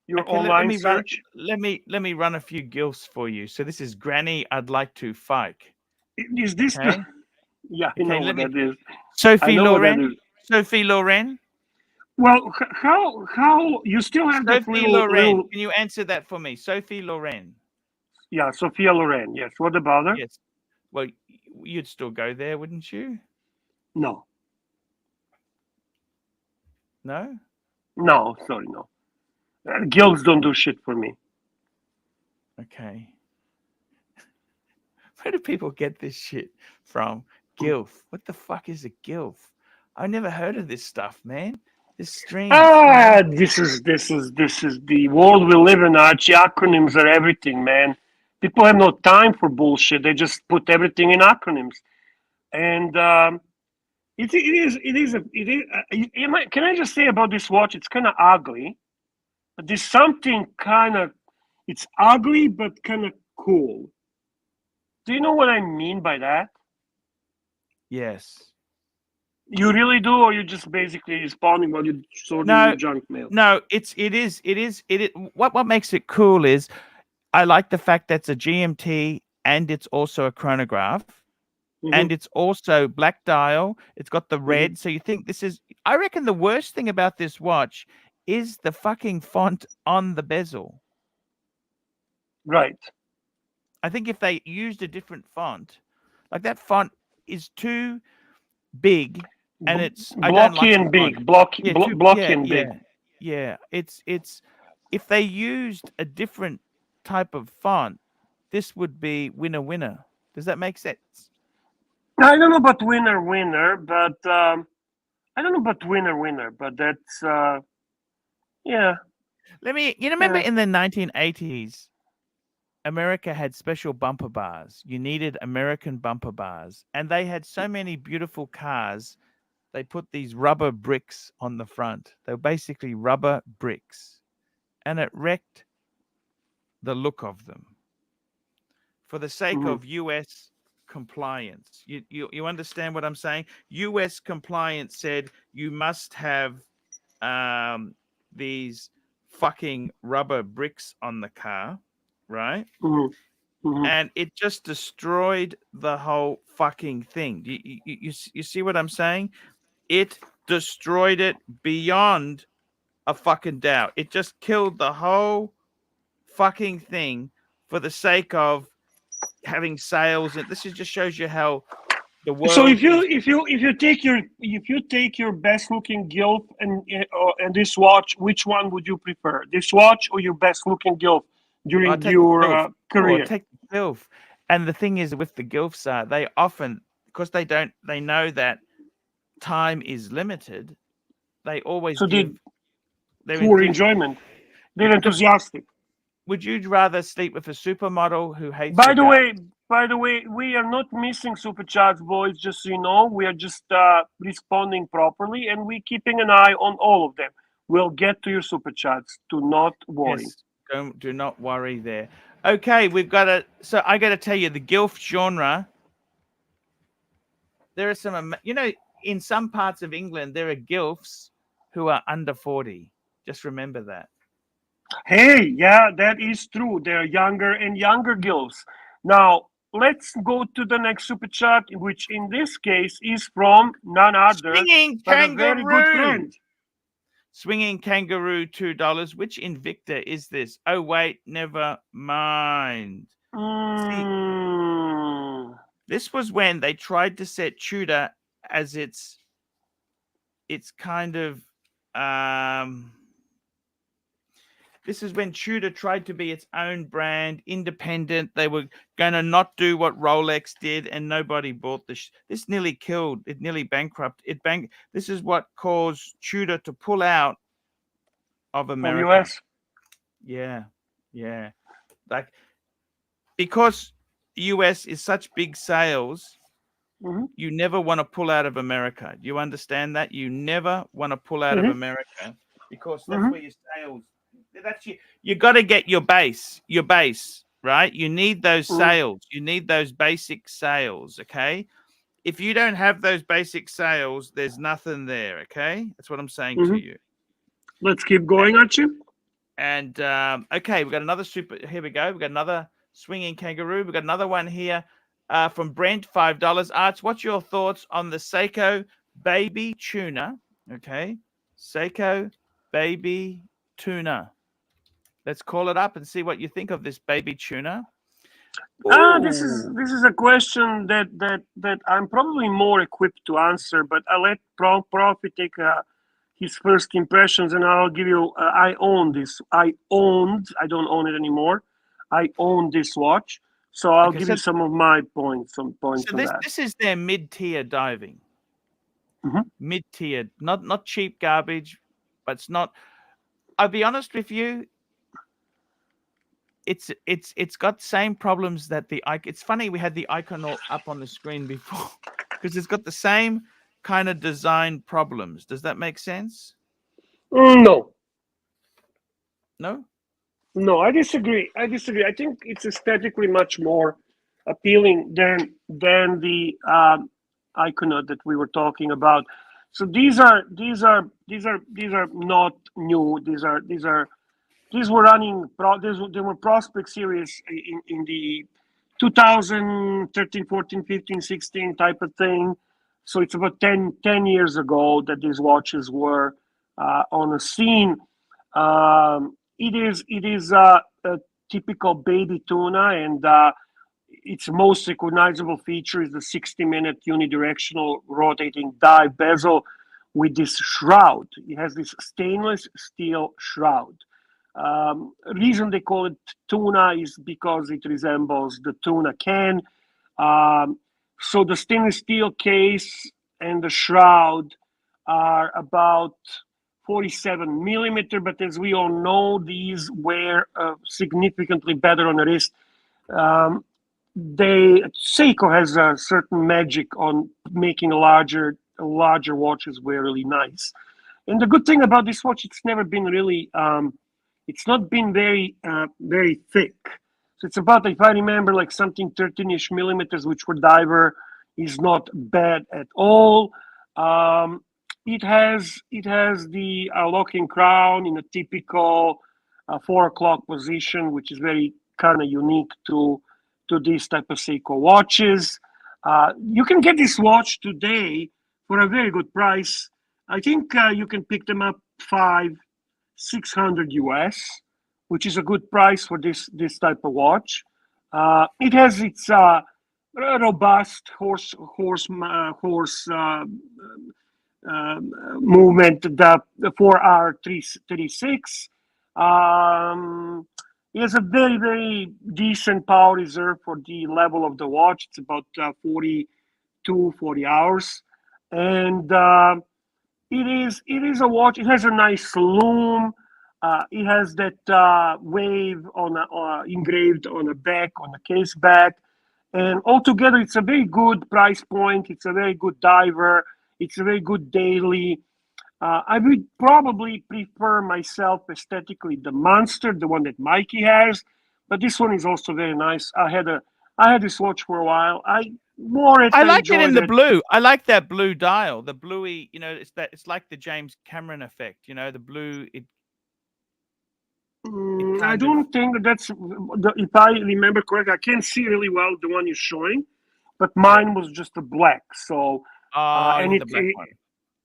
your okay, let online me run search? let me run a few gilfs for you. So this is Granny, I'd like to fike. Is this Okay. the? Yeah, I Okay, know what that is. I Sophie know what that Loren. is. Sophie Loren. Well, how you still have that Sophie Loren. little Can you answer that for me? Sophie Loren. yeah, Sophia Loren. Yes. What about her? Yes. Well, you'd still go there, wouldn't you? No. No? No, sorry, no. Gilfs don't do shit for me. Okay. Where do people get this shit from? Gilf. What the fuck is a Gilf? I never heard of this stuff, man. This strange. This is the world we live in, Archie. Acronyms are everything, man. People have no time for bullshit. They just put everything in acronyms, and Can I just say about this watch? It's kind of ugly, but there's something kind of. It's ugly, but kind of cool. Do you know what I mean by that? Yes. You really do, or you just basically responding while you're sorting your junk mail? No, it is. What makes it cool is I like the fact that's a GMT and it's also a chronograph. Mm-hmm. And it's also black dial. It's got the red. Mm-hmm. So you think this is, I reckon the worst thing about this watch is the fucking font on the bezel. Right. I think if they used a different font, like that font is too big and it's, I don't Blocky like and the big. font. Blocky, Yeah, blocky and big. yeah. It's, if they used a different type of font, this would be winner. Does that make sense? I don't know about winner, but I don't know about winner, but that's yeah. You remember in the 1980s, America had special bumper bars. You needed American bumper bars, and they had so many beautiful cars. They put these rubber bricks on the front. They were basically rubber bricks, and it wrecked the look of them. For the sake of US compliance, you understand what I'm saying? US compliance said you must have these fucking rubber bricks on the car, right? And it just destroyed the whole fucking thing. You see what I'm saying? It destroyed it beyond a fucking doubt. It just killed the whole fucking thing for the sake of having sales. And this just shows you how the world. So if you take your best looking Gilf and this watch, which one would you prefer? This watch or your best looking Gilf during your career? Take the Gilf. And the thing is with the Gilfs they often, because they know that time is limited, they always give for enjoyment. They're enthusiastic. Would you rather sleep with a supermodel who hates? By the way, we are not missing super chats, boys. Just so you know, we are just responding properly, and we're keeping an eye on all of them. We'll get to your super chats. Do not worry. Yes, Do not worry there. Okay, we've got a. So I got to tell you, the gilf genre. There are some, in some parts of England, there are gilfs who are under 40. Just remember that. Hey, yeah, that is true. There are younger and younger girls. Now, let's go to the next super chat, which in this case is from none other Swinging but a very good kangaroo. friend. Swinging kangaroo, $2. Which Invicta is this? Oh wait, never mind. See, this was when they tried to set Tudor as its kind of this is when Tudor tried to be its own brand, independent. They were going to not do what Rolex did, and nobody bought this. This nearly killed. It nearly bankrupted. This is what caused Tudor to pull out of America. US. Yeah. Like, because US is such big sales, you never want to pull out of America. Do you understand that? You never want to pull out of America, because that's where your sales. You got to get your base, right? You need those sales. You need those basic sales, okay? If you don't have those basic sales, there's nothing there, okay? That's what I'm saying to you. Let's keep going, Archie. And okay, we've got another super. Here we go. We've got another swinging kangaroo. We've got another one here from Brent, $5. Arch, what's your thoughts on the Seiko baby tuna? Okay, Seiko baby tuna. Let's call it up and see what you think of this baby tuna. This is a question that I'm probably more equipped to answer, but I'll let Profi take his first impressions, and I'll give you. I own this. I don't own it anymore. I own this watch, so I'll give you some of my points. Some points. So this is their mid-tier diving. Mid-tier, not cheap garbage, but it's not. I'll be honest with you. It's got same problems that the icon. It's funny we had the icon up on the screen before, because it's got the same kind of design problems. Does that make sense? No, I disagree. I think it's aesthetically much more appealing than the Iconaut that we were talking about. So these are not new. These were running. They were Prospect series in the 2013, 14, 15, 16 type of thing. So it's about 10 years ago that these watches were on the scene. It is a typical baby tuna, and its most recognizable feature is the 60-minute unidirectional rotating dive bezel with this shroud. It has this stainless steel shroud. Reason they call it tuna is because it resembles the tuna can. So the stainless steel case and the shroud are about 47 millimeter, but as we all know, these wear significantly better on the wrist. Seiko has a certain magic on making larger watches wear really nice. And the good thing about this watch, it's never been really it's not been very thick. So it's about, if I remember, like something 13-ish millimeters, which for diver is not bad at all. It has the locking crown in a typical 4 o'clock position, which is very kind of unique to this type of Seiko watches. You can get this watch today for a very good price. I think you can pick them up $600 US, which is a good price for this type of watch. It has its robust horse movement, the 4R36. It has a very, very decent power reserve for the level of the watch. It's about 40 hours, and it is a watch. It has a nice loom. It has that wave engraved on the back, on the case back, and altogether, it's a very good price point. It's a very good diver. It's a very good daily. I would probably prefer myself aesthetically the Monster, the one that Mikey has, but this one is also very nice. I had this watch for a while. I wore it. I I like it in enjoyed the it. blue. I like that blue dial, the bluey. You know, it's like the James Cameron effect. You know, the blue. It I kind of. don't think that's if I remember correctly. I can't see really well the one you're showing, but mine was just a black. So, Oh, and you the black one.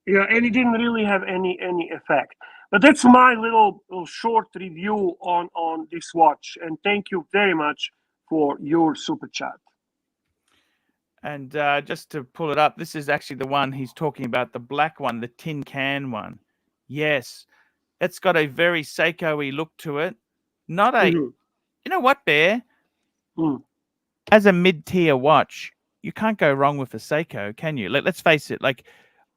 yeah, and it didn't really have any effect. But that's my little short review on this watch. And thank you very much for your super chat. And just to pull it up, this is actually the one he's talking about, the black one, the tin can one. Yes, it's got a very Seiko-y look to it. Not a, Mhm. you know what, Bear? Mm. As a mid-tier watch, you can't go wrong with a Seiko, can you? Let's face it. Like,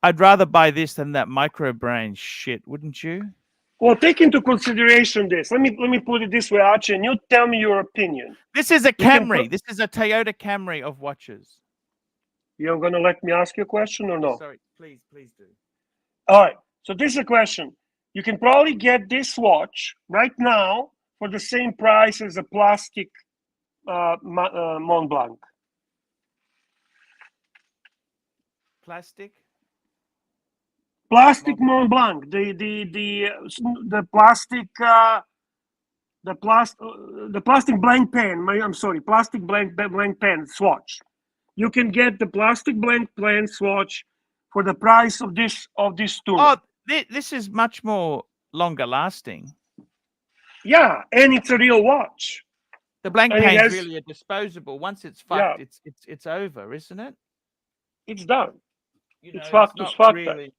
I'd rather buy this than that micro-brain shit, wouldn't you? Well, take into consideration this. Let me put it this way, Archie, and you tell me your opinion. This is a You can Camry. This is a Toyota Camry of watches. You're gonna let me ask you a question or no? Sorry, please do. All right. So this is a question. You can probably get this watch right now for the same price as a plastic Mont Blanc. Plastic? Plastic Mont Blanc. The plastic the plastic blank pen. I'm sorry, plastic blank pen swatch. You can get the plastic blank pen swatch for the price of this tuner. Oh, this is much more longer lasting. Yeah, and it's a real watch. The blank And it pane's has- really a disposable. Once it's fucked, it's over, isn't it? It's done. You know, It's fucked. not It's fucked. really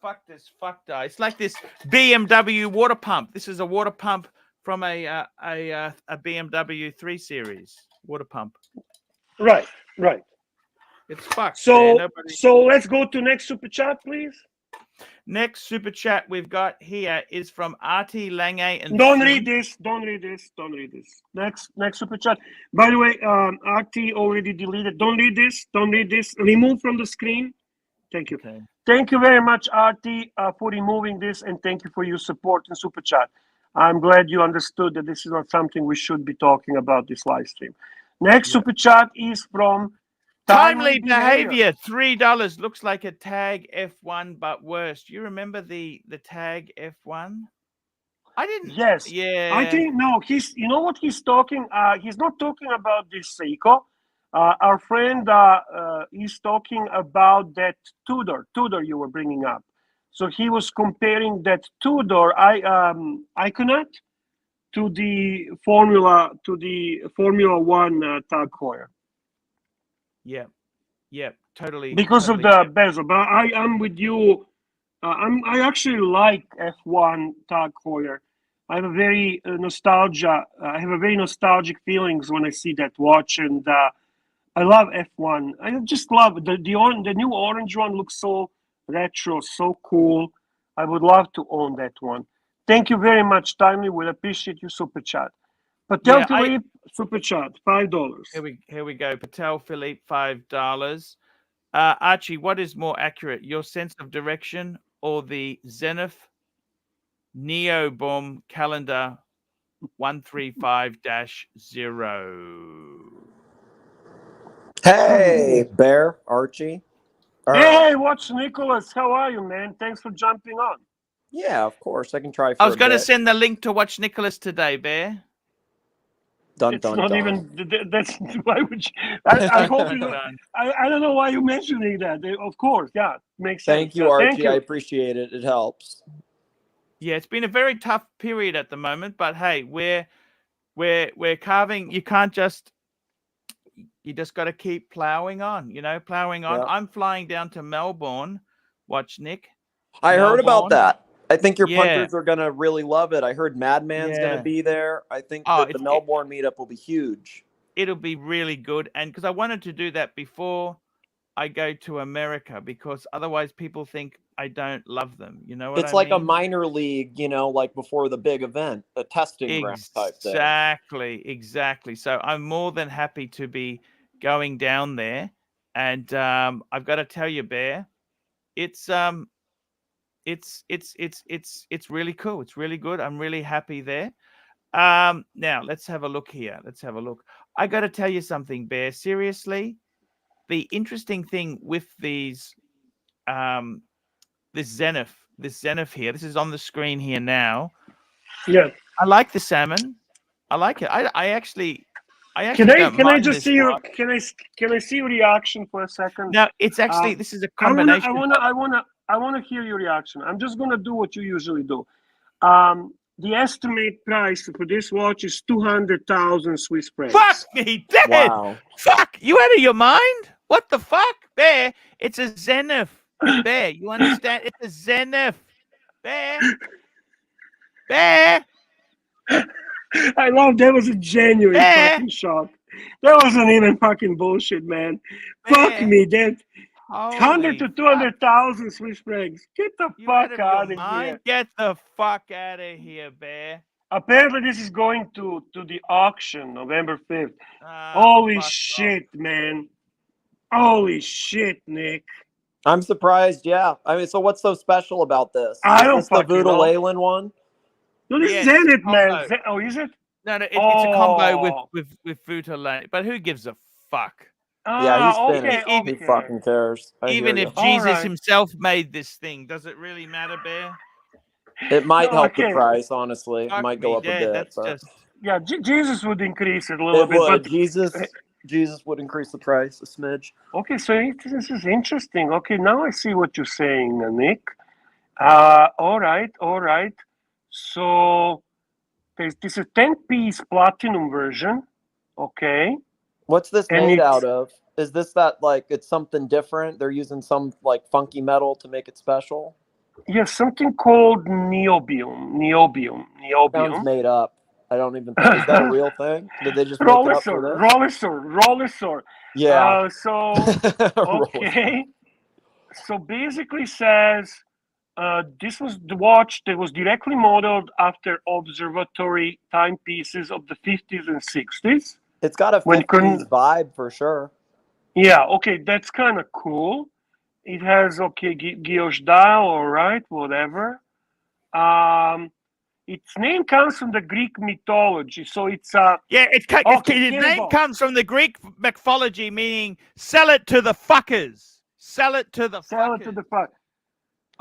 fucked as fucked. It's like this BMW water pump. This is a water pump from a BMW 3 Series water pump. Right. It's fucked. So let's go to next super chat, please. Next super chat we've got here is from Artie Lange and Don't read this. Next super chat. By the way, Artie already deleted. Don't read this. Remove from the screen. Thank you. Okay. Thank you very much, Artie, for removing this, and thank you for your support and super chat. I'm glad you understood that this is not something we should be talking about this live stream. Next super chat is from Timely Behavior. $3 looks like a Tag F1, but worse. Do you remember the Tag F1? I didn't. Yes. Yeah. I think no. You know what he's talking. He's not talking about this Seiko. Our friend is talking about that Tudor you were bringing up. So he was comparing that Tudor Iconaut to the Formula One Tag Heuer. Yeah, totally. Because of the bezel. But I'm with you. I actually like F1 Tag Heuer. I have a very nostalgia. I have a very nostalgic feelings when I see that watch, and I love F1. I just love the new orange one. Looks so retro, so cool. I would love to own that one. Thank you very much, Timely. We'll appreciate your super chat. Patel Philippe, super chat, $5. Here we go. Patel Philippe, $5. Archie, what is more accurate, your sense of direction or the Zenith Neo Boom Calendar 135-0? Hey, Bear, Archie. Hey, what's Nicholas? How are you, man? Thanks for jumping on. Yeah, of course. I can try for I was going to bit. send the link to watch Nicholas today, Bear. Dun, dun, not dun. even that's why would you, I hope you don't, I don't know why you're mentioning that. Of course, yeah, makes sense. Thank you, Archie. I appreciate it. It helps. Yeah, it's been a very tough period at the moment, but hey, we're carving. You can't just. You just got to keep plowing on. Plowing on. Yeah. I'm flying down to Melbourne. Watch Nick. I heard about that. I think your punters are going to really love it. I heard Madman's going to be there. I think that the Melbourne meetup will be huge. It'll be really good. And because I wanted to do that before I go to America, because otherwise people think I don't love them. You know what I mean? It's like a minor league, like before the big event, a testing ground type thing. Exactly. So I'm more than happy to be going down there. And I've got to tell you, Bear, it's it's really cool. It's really good. I'm really happy there. Now let's have a look here. Let's have a look. I got to tell you something, Bear. Seriously, the interesting thing with these, this Zenith here. This is on the screen here now. Yeah. I like the salmon. I like it. I actually Can I don't just see your can I see your reaction for a second? No, it's actually this is a combination. I wanna hear your reaction. I'm just gonna do what you usually do. The estimate price for this watch is 200,000 Swiss francs. Fuck me dead. Wow. Fuck, you out of your mind? What the fuck, Bear? It's a Zenith. Bear, you understand? It's a Zenith. Bear. I love that. Was a genuine fucking shock. That wasn't even fucking bullshit, man. Fuck me, that 100 to 200,000 Swiss francs. Get the fuck out of here. Get the fuck out of here, Bear. Apparently, this is going to the auction November 5th. Holy shit, man. Holy shit, Nick. I'm surprised. Yeah. I mean, so what's so special about this? I don't Is this the Voodoo know. Leyland one? No, this is Zenith, man. Oh, is it? No, it's a combo with Voodoo Leyland. But who gives a fuck? Yeah, he's finished. Okay. He fucking cares. Even if Jesus himself made this thing, does it really matter, Bear? It might help the price, honestly. Fuck it might go up a bit. That's but... just... Yeah, Jesus would increase it a little bit. Would. But... Jesus would increase the price a smidge. Okay, so this is interesting. Okay, now I see what you're saying, Nick. All right. So this is a 10-piece platinum version. Okay. What's this made out of? Is this that, like, it's something different? They're using some, like, funky metal to make it special? Yes, something called niobium. Sounds made up. I don't even think. Is that a real thing? Did they just make it up for this? Roller. Yeah. Okay. So basically says this was the watch that was directly modeled after observatory timepieces of the 50s and 60s. It's got a 50s vibe for sure. Yeah, okay, that's kind of cool. It has, guilloche dial, all right, whatever. Its name comes from the Greek mythology, so it's its name comes from the Greek mythology, meaning sell it to the fuckers. Sell it to the fuck.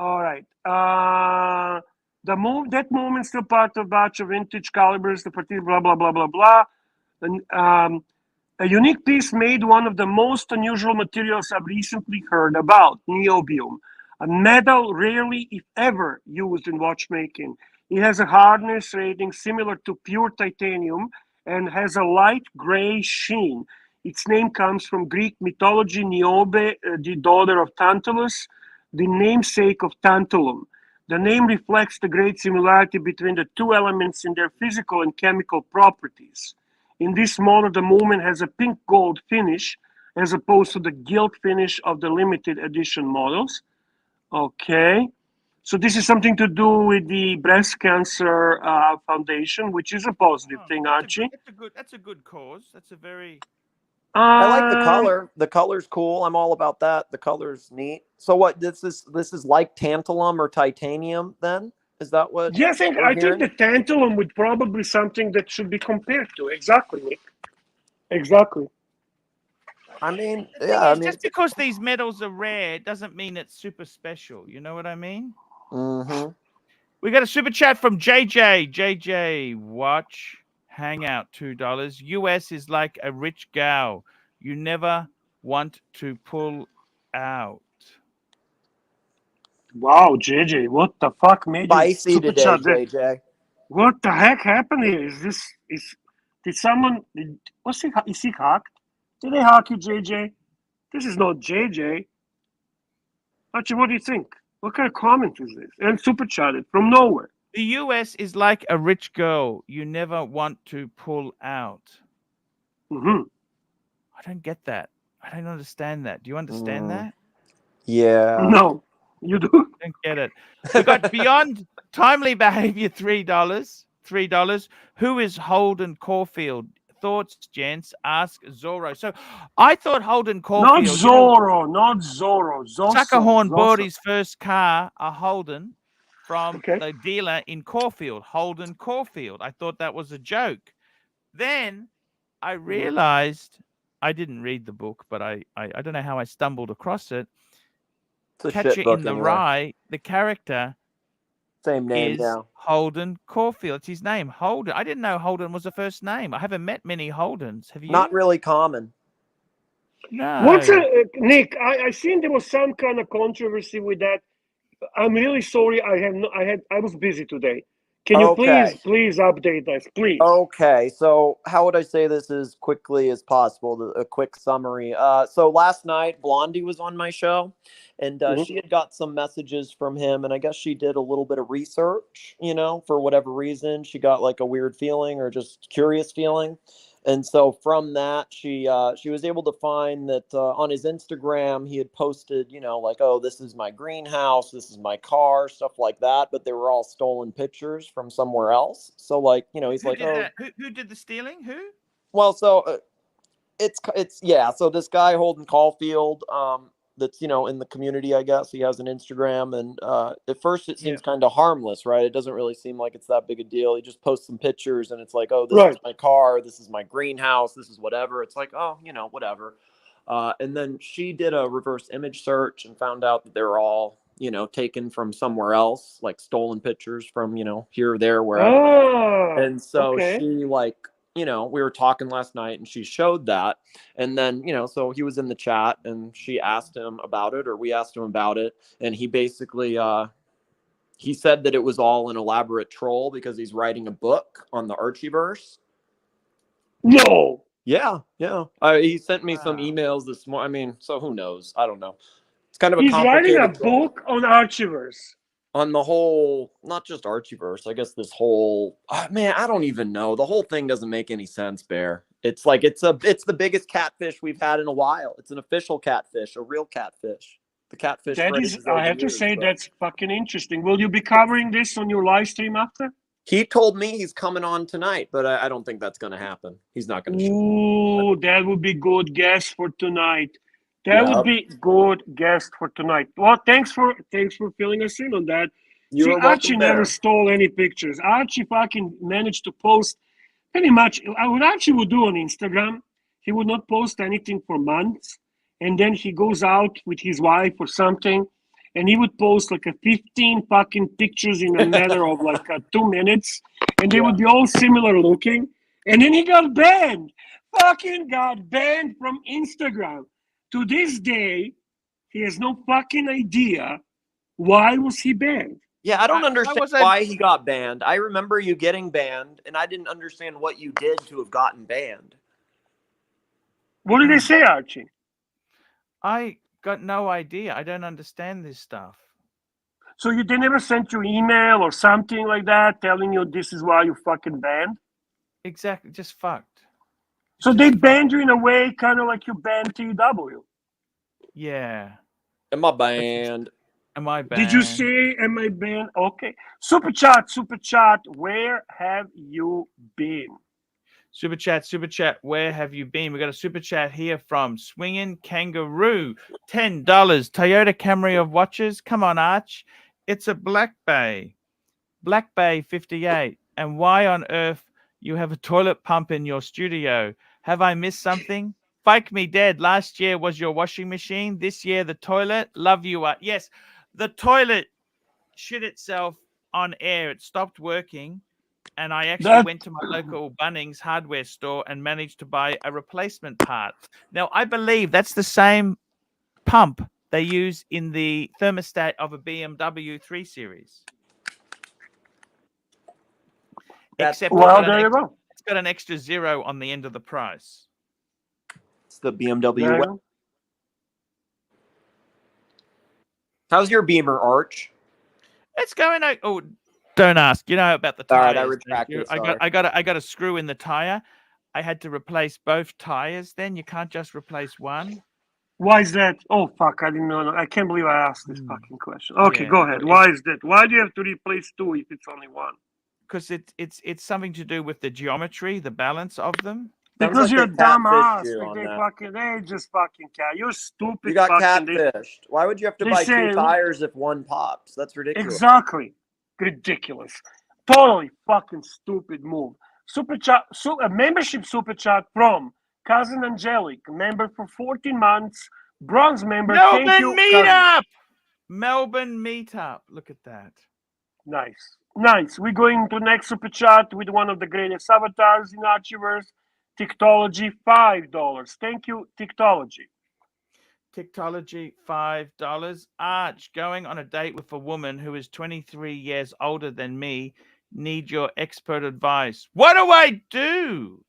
All right. That movement still part of a batch of vintage calibers, the particular blah blah blah blah blah. And, a unique piece made one of the most unusual materials I've recently heard about, niobium, a metal rarely, if ever, used in watchmaking. It has a hardness rating similar to pure titanium and has a light gray sheen. Its name comes from Greek mythology, Niobe, the daughter of Tantalus, the namesake of tantalum. The name reflects the great similarity between the two elements in their physical and chemical properties. In this model, the movement has a pink gold finish as opposed to the gilt finish of the limited edition models. Okay. So this is something to do with the Breast Cancer Foundation, which is a positive thing, Archie. That's a good cause. That's a very... I like the color. The color's cool. I'm all about that. The color's neat. So what, this is like tantalum or titanium then? Is that what? Yeah, I think the tantalum would probably something that should be compared to. Exactly, Nick. Exactly. I mean, yeah. Just because these metals are rare doesn't mean it's super special. You know what I mean? Mm-hmm. We got a super chat from JJ. JJ, watch Hangout, $2. US is like a rich gal. You never want to pull out. Wow, JJ, what the fuck made spicy you today, JJ? What the heck happened here? Did someone? Is he hacked? Did they hack you, JJ? This is not JJ. Archie, what do you think? What kind of comment is this? And super chatted from nowhere. The US is like a rich girl. You never want to pull out. Mm-hmm. I don't get that. I don't understand that. Do you understand that? Yeah. No. You do? I don't get it. We got Beyond Timely Behavior, $3. Who is Holden Caulfield? Thoughts, gents? Ask Zorro. So I thought Holden Caulfield. Not Zorro. Not Zorro. Suckerhorn bought his first car, a Holden. from the dealer in Caulfield, Holden Caulfield. I thought that was a joke. Then I realized I didn't read the book, but I don't know how I stumbled across it. Catcher in the Rye, the character same name, is Holden Caulfield. It's his name, Holden. I didn't know Holden was the first name. I haven't met many Holdens. Have you? Not really common. No. What's Nick? I seen there was some kind of controversy with that. I'm really sorry. I was busy today. Can you please update us, please? Okay, so how would I say this as quickly as possible? A quick summary. So last night, Blondie was on my show, and she had got some messages from him, and I guess she did a little bit of research, you know, for whatever reason. She got like a weird feeling or just curious feeling. And so from that, she was able to find that on his Instagram, he had posted, you know, like, oh, this is my greenhouse, this is my car, stuff like that. But they were all stolen pictures from somewhere else. So, like, you know, he's who like, did oh, that? Who did the stealing? Who? Well, so it's yeah. So this guy Holden Caulfield, that's, you know, in the community, I guess he has an Instagram, and at first it seems kind of harmless, right? It doesn't really seem like it's that big a deal. He just posts some pictures, and it's like, oh, this is my car, this is my greenhouse, this is whatever. It's like, oh, you know, whatever. And then she did a reverse image search and found out that they're all, you know, taken from somewhere else, like stolen pictures from, you know, here, there, wherever. And so she, like, you know, we were talking last night and she showed that. And then, you know, so he was in the chat and she asked him about it, or we asked him about it. And he basically, he said that it was all an elaborate troll because he's writing a book on the Archieverse. No. Yeah. He sent me some emails this morning. I mean, so who knows? I don't know. It's kind of He's writing a book on Archieverse. On the whole, not just Archieverse, I guess this whole, man, I don't even know. The whole thing doesn't make any sense, Bear. It's like, it's the biggest catfish we've had in a while. It's an official catfish, a real catfish. The catfish. That is, I have to say, that's fucking interesting. Will you be covering this on your live stream after? He told me he's coming on tonight, but I don't think that's going to happen. He's not going to show up. Ooh, that would be good guest for tonight. That would be good guest for tonight. Well, thanks for filling us in on that. See, Archie never stole any pictures. Archie fucking managed to post pretty much what Archie would do on Instagram. He would not post anything for months, and then he goes out with his wife or something, and he would post like 15 fucking pictures in a matter of like 2 minutes, and they would be all similar looking, and then he got banned. Fucking got banned from Instagram. To this day, he has no fucking idea why was he banned. Yeah, I don't understand why he got banned. I remember you getting banned, and I didn't understand what you did to have gotten banned. What did they say, Archie? I got no idea. I don't understand this stuff. So they never sent you email or something like that telling you this is why you fucking banned? Exactly, just fucked. So they banned you in a way kind of like you banned TW. Yeah. Am I banned? Am I banned? Did you say am I banned? Okay. Super chat. Where have you been? Super chat. Where have you been? We got a super chat here from Swinging Kangaroo. $10. Toyota Camry of watches. Come on, Arch. It's a Black Bay 58. And why on earth you have a toilet pump in your studio? Have I missed something? Fake me dead. Last year was your washing machine. This year the toilet. Love you. Yes, the toilet shit itself on air. It stopped working. And I actually went to my local Bunnings hardware store and managed to buy a replacement part. Now, I believe that's the same pump they use in the thermostat of a BMW 3 Series. Except there you go. It's got an extra 0 on the end of the price. It's the BMW. How's your Beamer, Arch? It's going. Oh, don't ask. You know about the tires. All right, I retract it. I got a screw in the tire. I had to replace both tires. Then you can't just replace one. Why is that? Oh fuck! I didn't know. I can't believe I asked this fucking question. Okay, go ahead. Why is that? Why do you have to replace 2 if it's only 1? Because it's something to do with the geometry, the balance of them. Because you're a dumb ass. They just fucking cat. You're stupid. You got catfished. Why would you have to buy 2 tires if one pops? That's ridiculous. Exactly. ridiculous. Totally fucking stupid move. Super chat, a membership super chat from Cousin Angelic, member for 14 months, bronze member. Thank Melbourne you, cousin. Meetup. Melbourne Meetup. Look at that. Nice, nice. We're going to next super chat with one of the greatest avatars in Archieverse, Tiktology, $5. Thank you, Tiktology. Tiktology, $5. Arch, going on a date with a woman who is 23 years older than me. Need your expert advice. What do I do?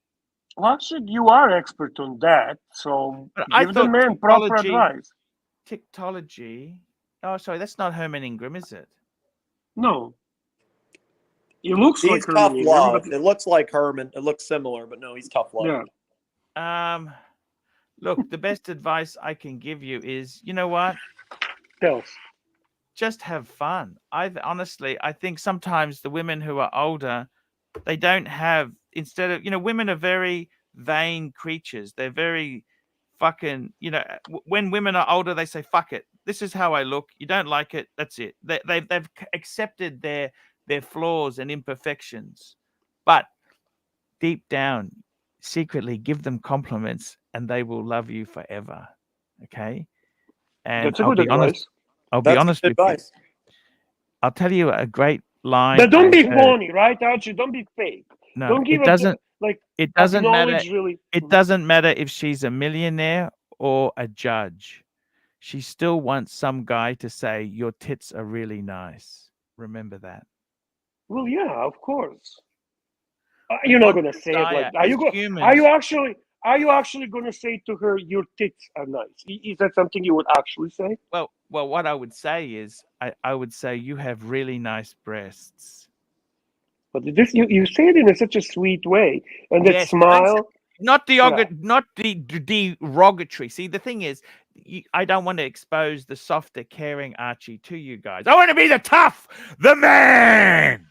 Well, actually, you are expert on that, so But I give the thought man proper Tiktology- advice. Tiktology. Oh, sorry, that's not Herman Ingram, is it? No. He looks He's like tough Herman Ingram, love. but It looks like Herman. It looks similar, but no, he's tough love. yeah. Look, the best advice I can give you is, you know what? Tell us. Just have fun. Honestly, I think sometimes the women who are older, they don't have, instead of, women are very vain creatures. They're very fucking, when women are older, they say, fuck it. This is how I look. You don't like it. That's it. They've accepted their flaws and imperfections. But deep down, secretly give them compliments and they will love you forever. Okay? And That's a good advice. I'll be That's honest good with you. advice. I'll tell you a great line. But don't I be heard. phony, right, Archie? Don't be fake. No, Don't give it doesn't. like It doesn't matter. acknowledge really. It doesn't matter if she's a millionaire or a judge. She still wants some guy to say your tits are really nice. Remember that. Well, yeah, of course. You're not gonna say it like. Are you actually gonna say to her your tits are nice? Is that something you would actually say? Well, what I would say is, I would say you have really nice breasts. But this you say it in such a sweet way, and that Yes, smile. not derogatory. See, the thing is, I don't want to expose the softer, caring Archie to you guys. I want to be the tough, the man.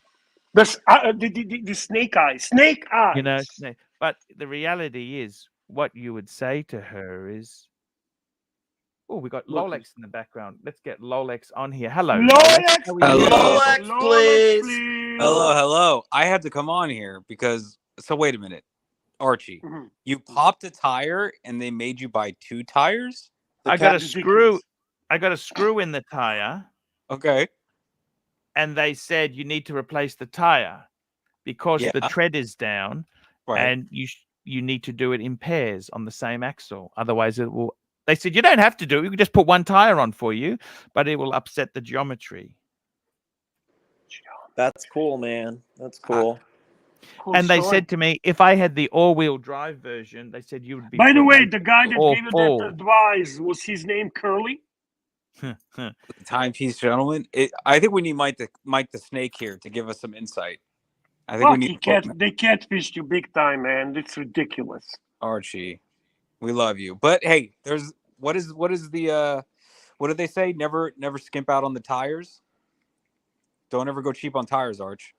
The snake eyes. Snake eyes. But the reality is, what you would say to her is, oh, we got Lolex in the background. Let's get Lolex on here. Hello, Lolex, Hello. Lolex, please. Hello. I had to come on here because. So wait a minute, Archie. Mm-hmm. You popped a tire and they made you buy 2 tires. I got a screw. I got a screw in the tire. Okay. And they said you need to replace the tire because the tread is down, Right. and you need to do it in pairs on the same axle. Otherwise, it will. They said you don't have to do it. You can just put one tire on for you, but it will upset the geometry. That's cool, man. That's cool. And they said to me, if I had the all-wheel drive version, they said you would be. By the way, the guy that gave you that advice, was his name Curly? The timepiece gentleman. I think we need Mike the Snake here to give us some insight. I think we need. They catfished you big time, man. It's ridiculous. Archie, we love you, but hey, what do they say? Never skimp out on the tires. Don't ever go cheap on tires, Arch.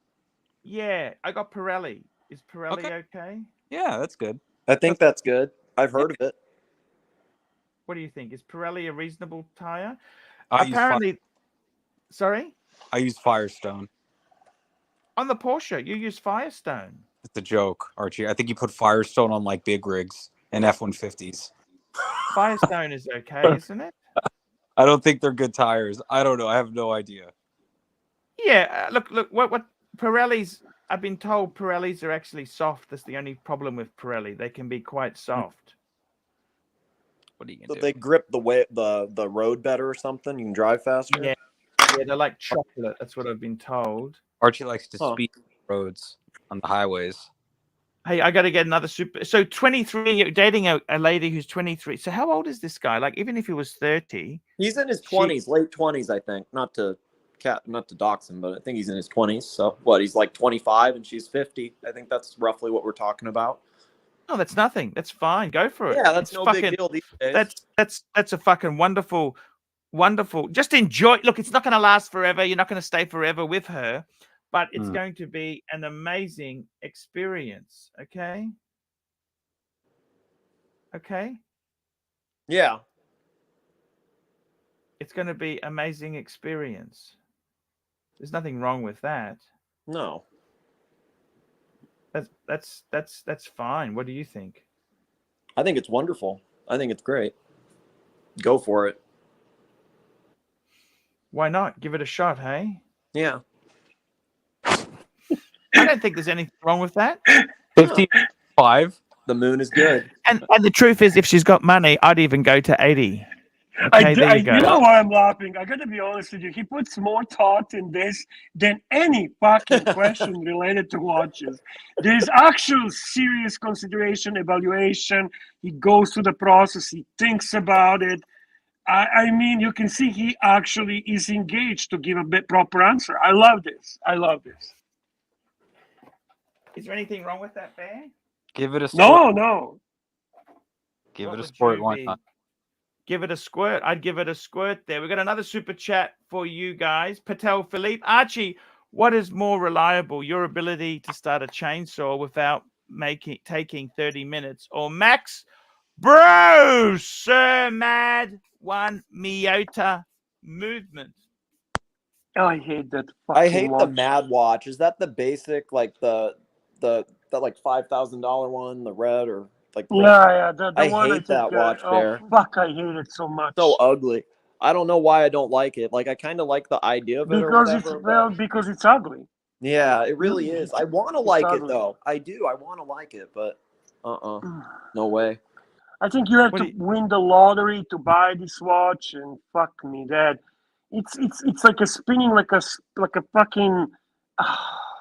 Yeah, I got Pirelli. Is Pirelli okay? Yeah, that's good. I think that's good. I've heard of it. What do you think? Is Pirelli a reasonable tire? Apparently, sorry? I use Firestone. On the Porsche, you use Firestone. It's a joke, Archie. I think you put Firestone on like big rigs and F-150s. Firestone is okay, isn't it? I don't think they're good tires. I don't know. I have no idea. Yeah, look. What Pirellis? I've been told Pirellis are actually soft. That's the only problem with Pirelli. They can be quite soft. What are you So gonna do? they grip the road better or something. You can drive faster. Yeah, they're like chocolate. That's what I've been told. Archie likes to speed roads on the highways. Hey, I got to get another super. So 23, you're dating a lady who's 23. So how old is this guy? Like, even if he was 30, he's in his 20s, late 20s, I think. Not to dox him, but I think he's in his 20s. So what? He's like 25 and she's 50. I think that's roughly what we're talking about. No, that's nothing. That's fine. Go for it. Yeah, that's no big deal these days. That's a fucking wonderful. Just enjoy. Look, it's not going to last forever. You're not going to stay forever with her, but it's going to be an amazing experience. Okay. Yeah. It's going to be amazing experience. There's nothing wrong with that. No. That's fine. What do you think? I think it's wonderful. I think it's great. Go for it. Why not? Give it a shot, hey? Yeah. I don't think there's anything wrong with that. 55. The moon is good. And the truth is, if she's got money, I'd even go to 80. Okay, there you go. You know why I'm laughing? I gotta be honest with you. He puts more thought in this than any fucking question related to watches. There's actual serious consideration, evaluation. He goes through the process. He thinks about it. I mean, you can see he actually is engaged to give a bit proper answer. I love this. I love this. Is there anything wrong with that, Bear? Give it a squirt. No. Give What it a would squirt. you Why be? not? Give it a squirt. I'd give it a squirt there. We got another super chat for you guys. Patel Philippe. Archie, what is more reliable? Your ability to start a chainsaw without taking 30 minutes, or Max Bro Sir Mad One Miota movement? I hate that fucking I hate the watch. Mad Watch. Is that the basic, like the like $5,000 one, the red or like? Yeah, the I one hate that watch, oh Bear. fuck, I hate it so much. So ugly. I don't know why I don't like it. Like I kind of like the idea of it, Because it's ugly. Yeah, it really is. I want to like it ugly. though. I do. I want to like it, but no way. I think you have to win the lottery to buy this watch, and fuck me, that it's like a spinning like a fucking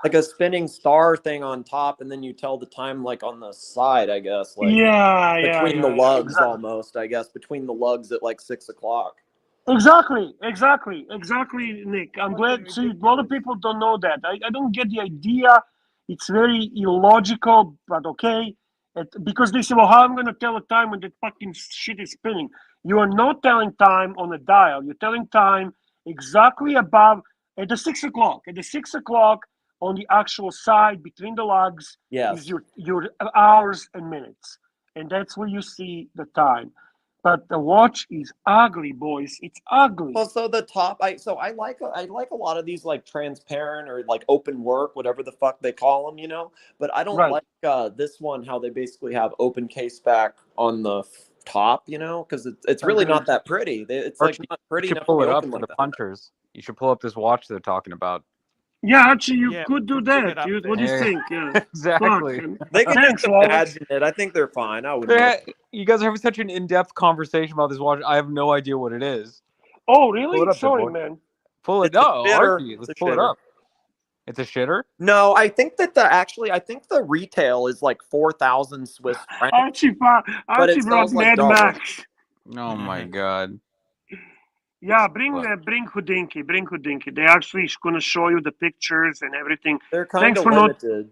like a spinning star thing on top, and then you tell the time like on the side, I guess. Like between the lugs, exactly. almost. I guess between the lugs at like 6 o'clock. Exactly, Nick. I'm glad. See, a lot of people don't know that. I don't get the idea. It's very illogical, but okay. Because they say, well, how am I going to tell the time when that fucking shit is spinning? You are not telling time on a dial. You're telling time exactly above at the 6 o'clock. At the 6 o'clock on the actual side between the lugs is your hours and minutes, and that's where you see the time. But the watch is ugly, boys. It's ugly. Well, so the top, I like a lot of these like transparent or like open work, whatever the fuck they call them, you know. But I don't like this one, how they basically have open case back on the top, you know, because it's really not that pretty. It's Archie, like not pretty you should enough pull to it be up open for like the that. punchers. You should pull up this watch they're talking about. Yeah, actually, you could do bring it that. up What do you there. think? Yeah, Exactly. They can Thanks, just imagine it. I think they're fine. I would. You guys are having such an in-depth conversation about this watch. I have no idea what it is. Oh, Pull it really? up, Sorry, boy. man. Pull it. It's a No, shitter. Archie, It's let's a pull it shitter. up. It's a shitter? No, I think that I think the retail is like 4,000 Swiss francs. Archie but it brought sells like Mad double. Max. Oh my god. Yeah, bring Houdinki. They actually gonna show you the pictures and everything. They're kind of for limited.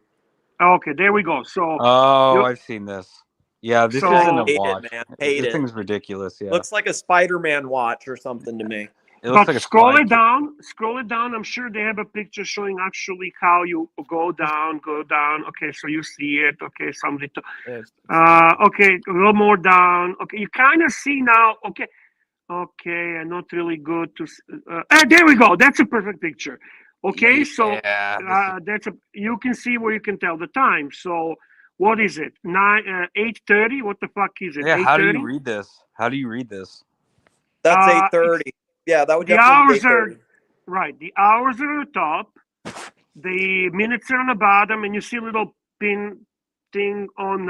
Okay, there we go. So I've seen this. Yeah, this isn't a hate watch. it, man. Hate this it. thing's ridiculous. Yeah, Looks like a Spider-Man watch or something to me. it looks but like a scroll spy it down. I'm sure they have a picture showing actually how you go down. Okay, so you see it. Okay, something. Okay, a little more down. Okay, you kind of see now. Okay, and not really good to. There we go. That's a perfect picture. Okay, so you can see where you can tell the time. So what is it? 8:30. What the fuck is it? Yeah, 8:30? how do you read this? That's 8:30. Yeah, that would the definitely hours be 8:30. are right. The hours are at the top. The minutes are on the bottom, and you see a little pin thing on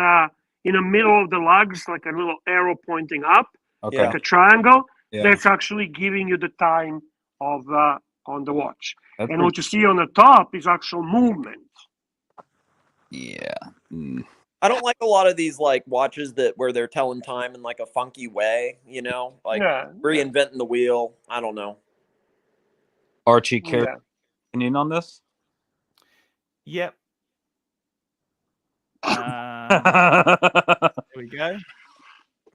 in the middle of the lugs, like a little arrow pointing up, Okay. like a triangle. Yeah. That's actually giving you the time of on the watch. That's And what you see on the top is actual movement. Yeah. I don't like a lot of these like watches where they're telling time in like a funky way, you know, like reinventing the wheel. I don't know. Archie, care opinion on this? Yep. There we go.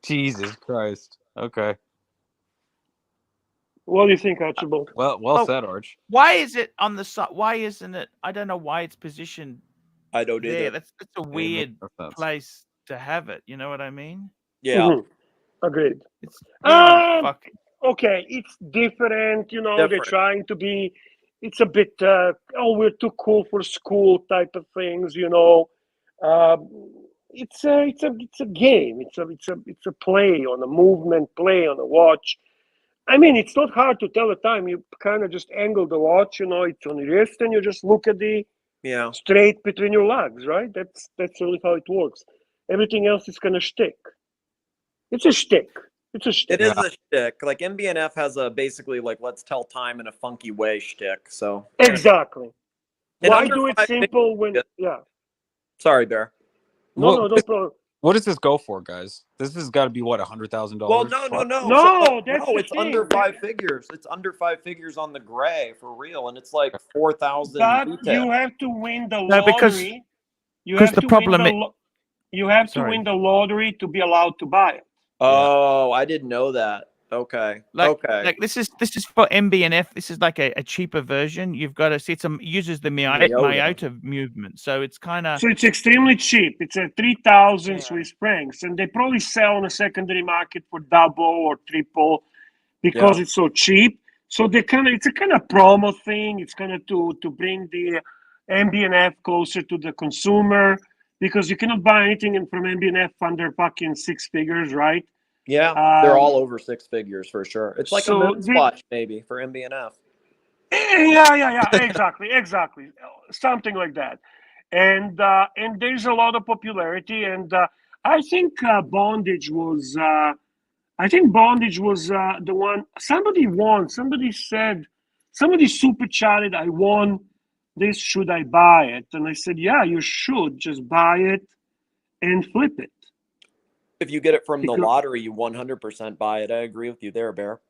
Jesus Christ. Okay. What do you think, Archibald? Well said, Arch. Why is it on the side? Why isn't it? I don't know why it's positioned. I don't either. That's a weird place to have it. You know what I mean? Yeah. Mm-hmm. Agreed. It's really fucking. Okay, it's different. You know, they're trying to be it's a bit oh, we're too cool for school type of things, you know. It's a game. It's a play on a movement, play on a watch. I mean, it's not hard to tell the time. You kind of just angle the watch, you know, it's on your wrist, and you just look at the straight between your legs, right? That's really how it works. Everything else is kind of shtick. It's a shtick. It's a shtick. It is a shtick. Like MB&F has a basically like let's tell time in a funky way shtick. So exactly. And Why under do it 5 simple when? figures- Yeah. Sorry, Bear. No, no problem. What does this go for, guys? This has got to be what, $100,000? Well, no. No, that's the it's thing. under 5 figures. It's under 5 figures on the gray for real, and it's like 4,000. But retail. you have to win the No, because- lottery. You because have the to problem win you have to Sorry. win the lottery to be allowed to buy it. Oh, I didn't know that. Okay. Like this is for MB&F. This is like a cheaper version. You've got to see it uses the Miyota movement, so it's kind of So it's extremely cheap. It's a 3,000 Swiss francs, and they probably sell on a secondary market for double or triple because it's so cheap. So it's a kind of promo thing. It's kind of to bring the MB&F closer to the consumer, because you cannot buy anything from MB&F under fucking 6 figures, right? Yeah, they're all over 6 figures for sure. It's like a moon watch maybe for MB&F. Yeah, exactly, something like that. And there's a lot of popularity, and I think Bondage was the one. Somebody won. Somebody super chatted, I won this, should I buy it? And I said, yeah, you should just buy it and flip it. If you get it from the lottery, you 100% buy it. I agree with you there, Bear.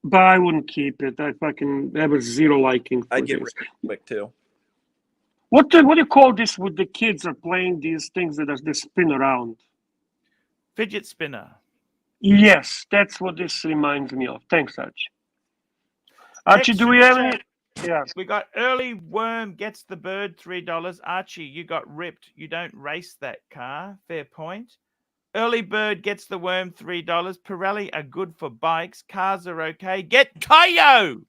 But I wouldn't keep it. I have a zero liking for I'd get this. rid of it quick too. What do you call this with the kids are playing these things that they spin around? fidget spinner. Yes, that's what this reminds me of. Thanks, Archie. Archie, do we have any? Yeah. We got Early Worm gets the bird $3. Archie, you got ripped. You don't race that car. Fair point. Early Bird gets the worm $3. Pirelli are good for bikes. Cars are okay. Get Kayo.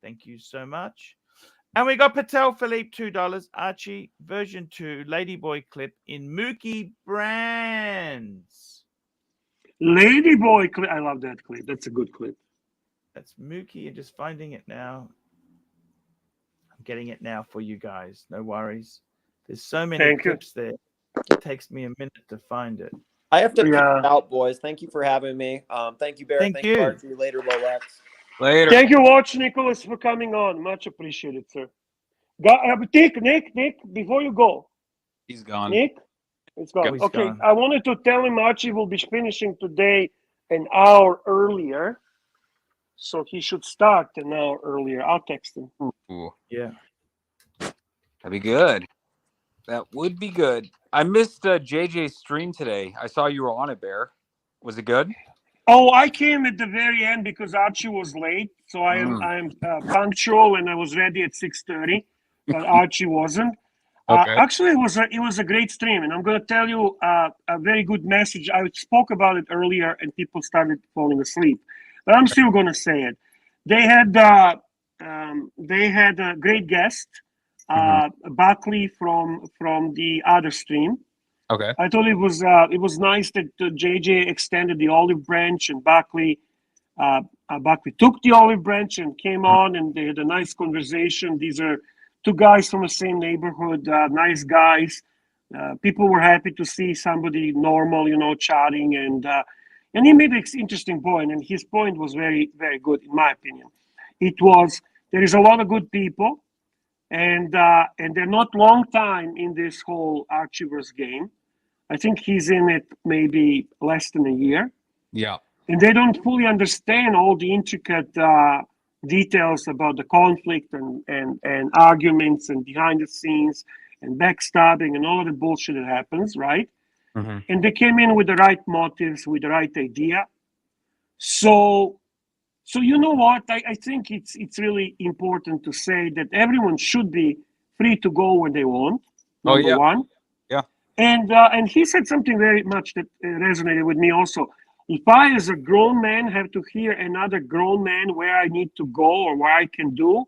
Thank you so much. And we got Patel Philippe $2. Archie version 2 Ladyboy clip in Mookie brands. Ladyboy clip. I love that clip. That's a good clip. That's Mookie. I'm just finding it now. I'm getting it now for you guys. No worries. There's so many clips there. It takes me a minute to find it. I have to peace out, boys. Thank you for having me. Thank you, Bear. Thank you. Archie. Later, Lolex. Later. Thank you, Watch Nicholas, for coming on. Much appreciated, sir. Nick, before you go. He's gone. Nick? It's gone. He's Okay, gone. I wanted to tell him Archie will be finishing today an hour earlier. So he should start an hour earlier. I'll text him. Ooh, Yeah. that'd be good. That would be good. I missed JJ's stream today. I saw you were on it, Bear. Was it good? Oh, I came at the very end because Archie was late. So I am punctual, and I was ready at 6:30, but Archie wasn't. Okay. Actually, it was a great stream, and I'm going to tell you a very good message. I spoke about it earlier, and people started falling asleep, but I'm still going to say it. They had a great guest, Buckley from the other stream. Okay. I thought it was nice that JJ extended the olive branch, and Buckley took the olive branch and came on, and they had a nice conversation. These are two guys from the same neighborhood, nice guys. People were happy to see somebody normal, chatting, and he made an interesting point, and his point was very, very good, in my opinion. It was, there is a lot of good people, and they're not long time in this whole Archieverse game. I think he's in it maybe less than a year. Yeah. And they don't fully understand all the intricate details about the conflict and arguments and behind the scenes and backstabbing and all of the bullshit that happens, right? Mm-hmm. And they came in with the right motives, with the right idea. So you know what? I think it's really important to say that everyone should be free to go where they want. Number one. Yeah. And he said something very much that resonated with me also. If I, as a grown man, have to hear another grown man where I need to go or where I can do,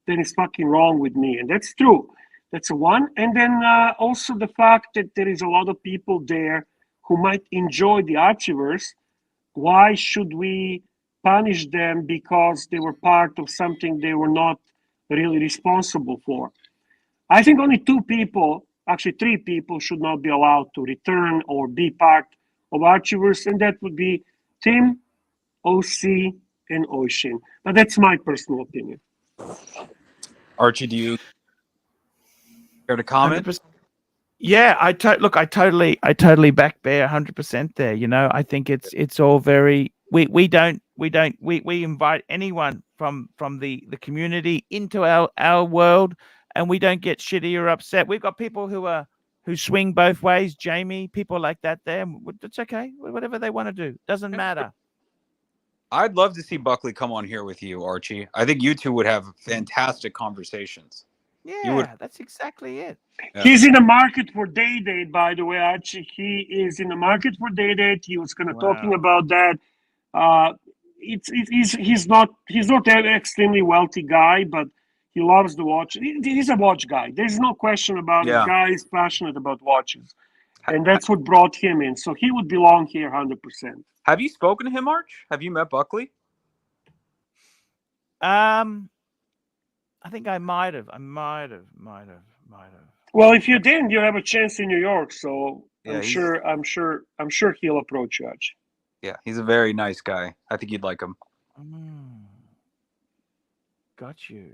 then it's fucking wrong with me. And that's true. That's a one. And then also the fact that there is a lot of people there who might enjoy the Archieverse. Why should we punish them because they were part of something they were not really responsible for? I think only two people, actually three people, should not be allowed to return or be part of Archieverse, and that would be Tim, OC, and Oisin. But that's my personal opinion. Archie, do you care to comment? 100%. Yeah, I totally back Bear 100% there. You know, I think it's all very. We invite anyone from the community into our world, and we don't get shitty or upset. We've got people who swing both ways, Jamie, people like that there. It's okay. Whatever they want to do. Doesn't matter. I'd love to see Buckley come on here with you, Archie. I think you two would have fantastic conversations. Yeah, that's exactly it. Yeah. He's in the market for day date, by the way, Archie. He is in the market for day date. He was kind of talking about that. He's not an extremely wealthy guy, but he loves the watch. He's a watch guy. There's no question about it. The guy is passionate about watches, and that's what brought him in. So he would belong here 100%. Have you spoken to him, Arch? Have you met Buckley? I think I might have. Well, if you didn't, you have a chance in New York. So Yeah, I'm sure he'll approach you, Archie. Yeah, he's a very nice guy. I think you'd like him. Got you.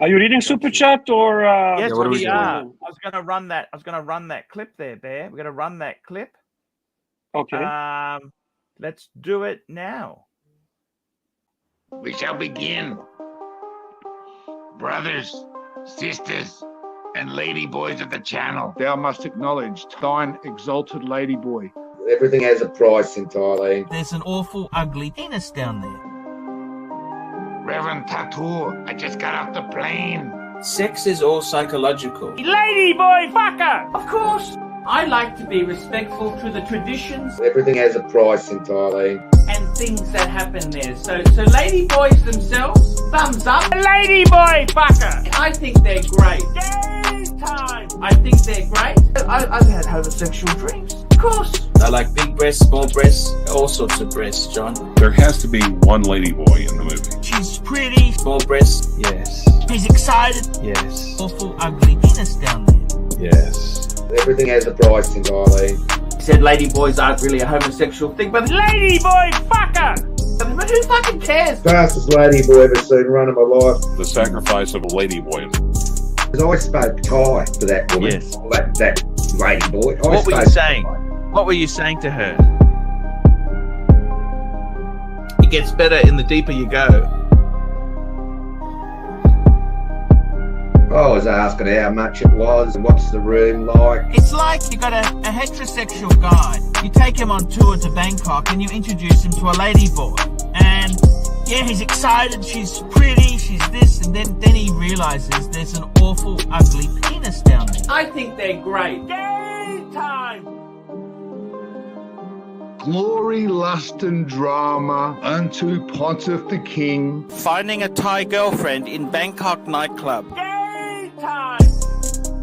Are you reading Super Chat or? Yes, what are we we doing? are. I was going to run that clip there, Bear. We're going to run that clip. Okay. Let's do it now. We shall begin. Brothers, sisters, and ladyboys of the channel. Thou must acknowledge thine exalted ladyboy. Everything has a price in Thailand. There's an awful ugly penis down there. Reverend Tattoo, I just got off the plane. Sex is all psychological. Ladyboy fucker! Of course, I like to be respectful to the traditions Everything has a price in Thailand. and things that happen there. So ladyboys themselves, thumbs up. Ladyboy fucker! I think they're great. Game time! I think they're great. I've had homosexual dreams. Of course. I like big breasts, small breasts, all sorts of breasts, John. There has to be one ladyboy in the movie. She's pretty. Small breasts. Yes. He's excited. Yes. Awful ugly penis down there. Yes. Everything has a price in Thailand. He said ladyboys aren't really a homosexual thing, but Ladyboy fucker! but who fucking cares? Fastest ladyboy ever seen run of my life. The sacrifice of a ladyboy. Because I spoke Thai to that woman. Yes. That ladyboy. What were you saying? What were you saying to her? It gets better in the deeper you go. I was asking how much it was and what's the room like. It's like you got a heterosexual guy. You take him on tour to Bangkok and you introduce him to a ladyboy. And yeah, he's excited, she's pretty, she's this, and then he realizes there's an awful ugly penis down there. I think they're great. Game time! Glory, lust, and drama unto Pontiff the King. Finding a Thai girlfriend in Bangkok nightclub. Game time!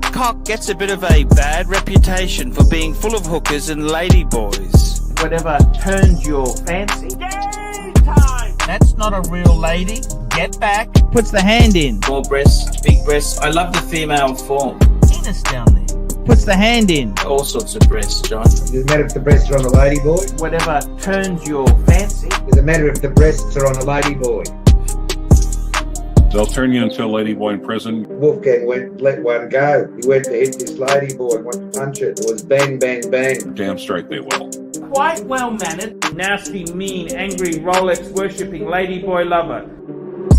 Bangkok gets a bit of a bad reputation for being full of hookers and ladyboys. Whatever turns your fancy. Game time! That's not a real lady. Get back. Puts the hand in. Small breasts, big breasts. I love the female form. Penis down there. Puts the hand in. All sorts of breasts, John. Does it matter if the breasts are on a ladyboy? Whatever turns your fancy. Does it matter if the breasts are on a ladyboy? They'll turn you into a ladyboy in prison. Wolfgang let one go. He went to hit this ladyboy, went to punch it. It was bang, bang, bang. Damn straight they will. Quite well-mannered, nasty, mean, angry, Rolex-worshipping ladyboy lover.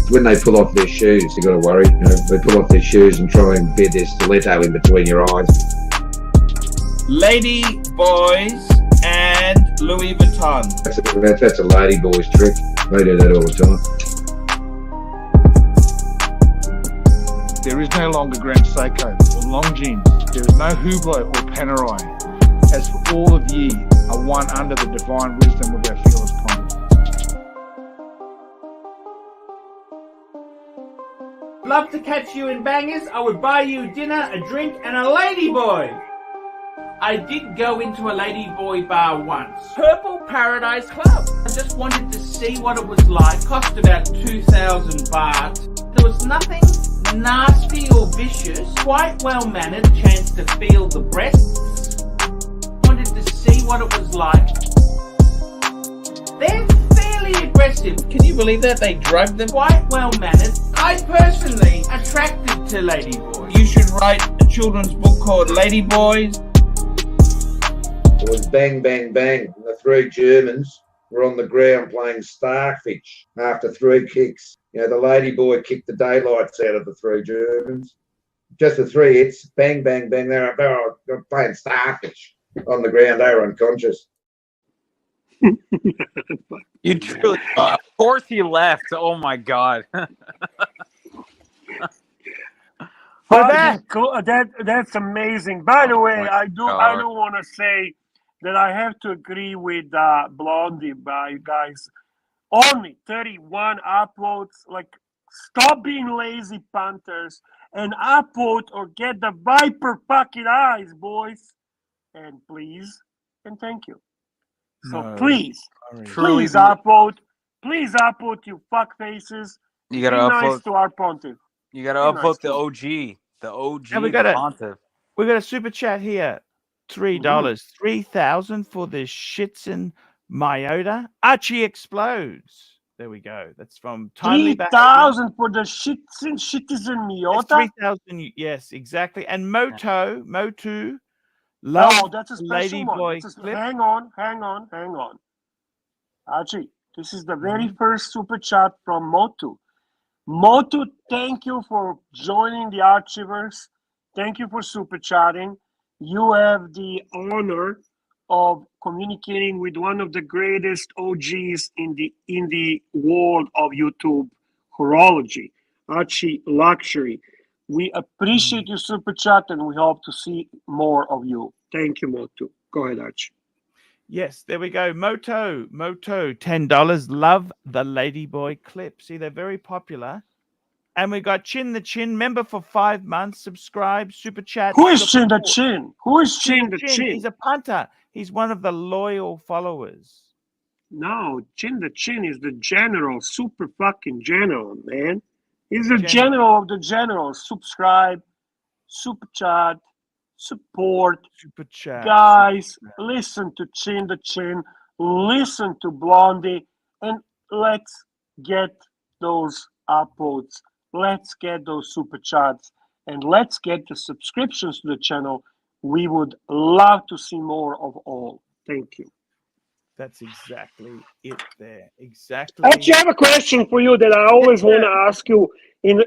When they pull off their shoes, you got to worry. You know, they pull off their shoes and try and bed their stiletto in between your eyes. Lady boys and Louis Vuitton. That's a ladyboy's trick. They do that all the time. There is no longer Grand Seiko or Longines. There is no Hublot or Panerai. As for all of ye are one under the divine wisdom of our fearless pontiff. love to catch you in Bangers. I would buy you dinner, a drink, and a ladyboy. I did go into a ladyboy bar once. Purple Paradise Club. I just wanted to see what it was like. Cost about 2,000 baht. There was nothing nasty or vicious. Quite well-mannered. Chance to feel the breasts. Wanted to see what it was like. They're fairly aggressive. Can you believe that? They drugged them. Quite well-mannered. I personally attracted to ladyboys. You should write a children's book called Ladyboys. It was bang, bang, bang. And the three Germans were on the ground playing starfish after 3 kicks. You know, the ladyboy kicked the daylights out of the 3 Germans. Just the 3 hits, bang, bang, bang. They were playing starfish on the ground. They were unconscious. You truly, of course he left. Oh my God. That's amazing. By the way, I do God. want to say that I have to agree with Blondie, guys. Only 31 upvotes. Like, stop being lazy punters and upvote or get the viper fucking eyes, boys. And please and thank you. So please upvote. Please upvote, you fuck faces. You gotta Be upvote. nice to our pontiff. You gotta Be upvote nice the to him. OG. The OG. And we the pontiff. got a super chat here. $3. 3,000 for the Shitson Myota. Archie explodes. There we go. That's from Timely 3,000 for the citizen Miota. 3,000. Yes, exactly. And Motu. Love Oh, that's a special one. Ladyboy clip. Hang on. Archie, this is the very first super chat from Motu. Motu, thank you for joining the Archiverse. Thank you for super chatting. You have the honor of communicating with one of the greatest OGs in the world of YouTube horology, ARCHIELUXURY. We appreciate your super chat and we hope to see more of you. Thank you, Motu. Go ahead, Archie. Yes, there we go. Moto, $10. Love the Ladyboy clip. See, they're very popular. And we got Chin the Chin, member for 5 months. Subscribe, super chat. Who is Chin the Chin? Who is Chin the Chin? He's a punter. He's one of the loyal followers. No, Chin the Chin is the general, super fucking general, man. He's the general of the generals. Subscribe, super chat, support. Super chat. Guys, listen to Chin the Chin, listen to Blondie, and let's get those upvotes. Let's get those super chats, and let's get the subscriptions to the channel. We would love to see more of all. Thank you. That's exactly it there. Exactly. Actually, I have a question for you that I always want to ask you in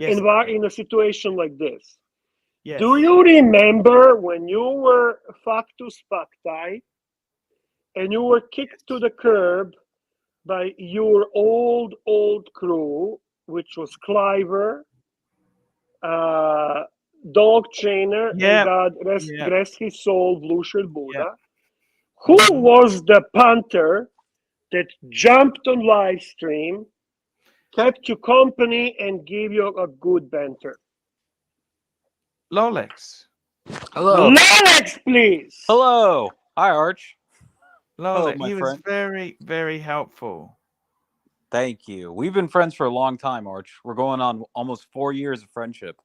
a situation like this. Yes. Do you remember when you were factus facti and you were kicked to the curb by your old crew, which was Cliver, Dog Trainer, and God rest his soul, Blue Shirt Buddha? Who was the punter that jumped on live stream, kept you company, and gave you a good banter? Lolex. Hello. Lolex, please. Hello. Hi, Arch. Lolex. my He was friend. very, very helpful. Thank you. We've been friends for a long time, Arch. We're going on almost 4 years of friendship.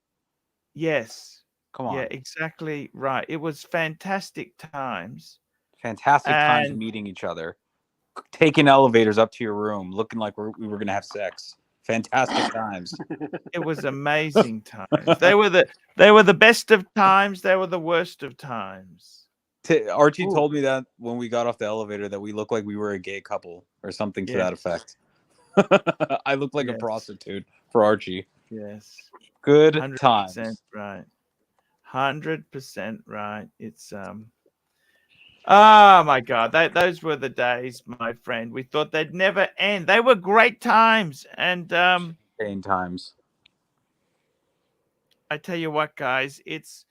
Yes. Come on. Yeah, exactly right. It was fantastic times. Fantastic times meeting each other. Taking elevators up to your room, looking like we were going to have sex. Fantastic times. It was amazing times. They were the best of times. They were the worst of times. Archie told me that when we got off the elevator that we looked like we were a gay couple or something to that effect. I looked like a prostitute for Archie. Yes. Good 100% times. Right. 100% right. It's oh my God, those were the days, my friend. We thought they'd never end. They were great times, and Pain times. I tell you what, guys, it's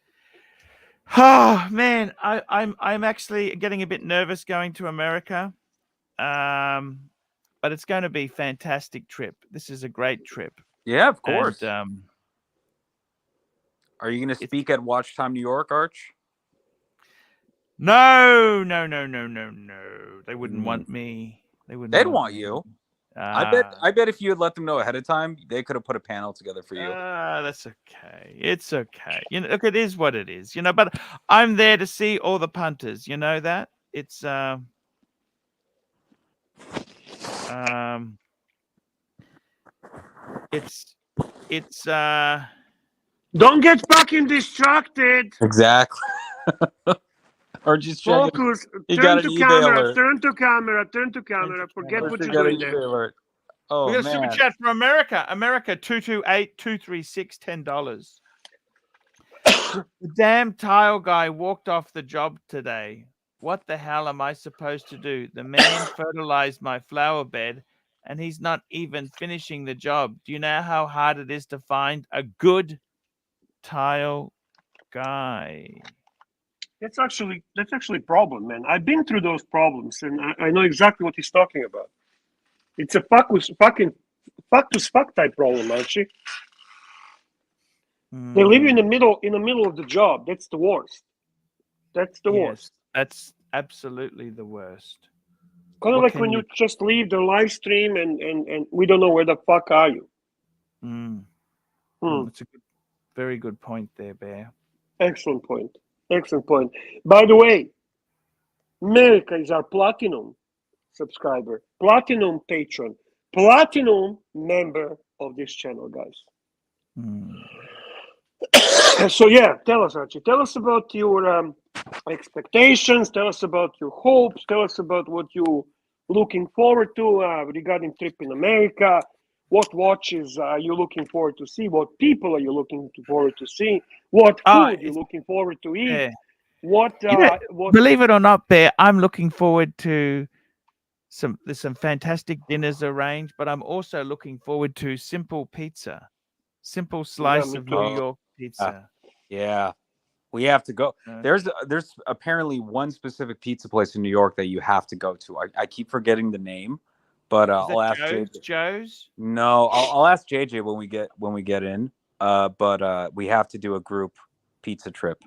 man, I'm actually getting a bit nervous going to America, but it's going to be a fantastic trip. This is a great trip. Yeah, of course. And, Are you going to speak at Watch Time New York, Arch? No. They wouldn't want me. They wouldn't. They'd want you. Ah. I bet if you had let them know ahead of time, they could have put a panel together for you. That's okay. It's okay. You know, look, it is what it is. You know, but I'm there to see all the punters. You know that it's Don't get fucking distracted. Exactly. Or just focus. Turn to camera. Turn to camera. Turn to camera. Forget what you're doing there. Alert. Oh, we got a super chat from America. America 228-236 $10. The damn tile guy walked off the job today. What the hell am I supposed to do? The man fertilized my flower bed, and he's not even finishing the job. Do you know how hard it is to find a good tile guy? That's actually a problem, man. I've been through those problems, and I know exactly what he's talking about. It's a fuck to fuck type problem, Archie. They live in the middle of the job. That's the worst. That's the worst. That's absolutely the worst. Kind of like when you just leave the live stream and we don't know where the fuck are you. That's a very good point there, Bear. Excellent point. Excellent point. By the way, America is our platinum subscriber, platinum patron, platinum member of this channel, guys. So yeah, tell us, Archie. Tell us about your expectations. Tell us about your hopes. Tell us about what you're looking forward to regarding trip in America. What watches are you looking forward to see? What people are you looking forward to see? What food are you looking forward to eat? Yeah. What believe it or not, Bear, I'm looking forward to there's some fantastic dinners arranged, but I'm also looking forward to simple pizza. Simple slice of New York pizza. Yeah. We have to go. There's apparently one specific pizza place in New York that you have to go to. I keep forgetting the name, but I'll ask Joe's. No, I'll ask JJ when we get in. But we have to do a group pizza trip.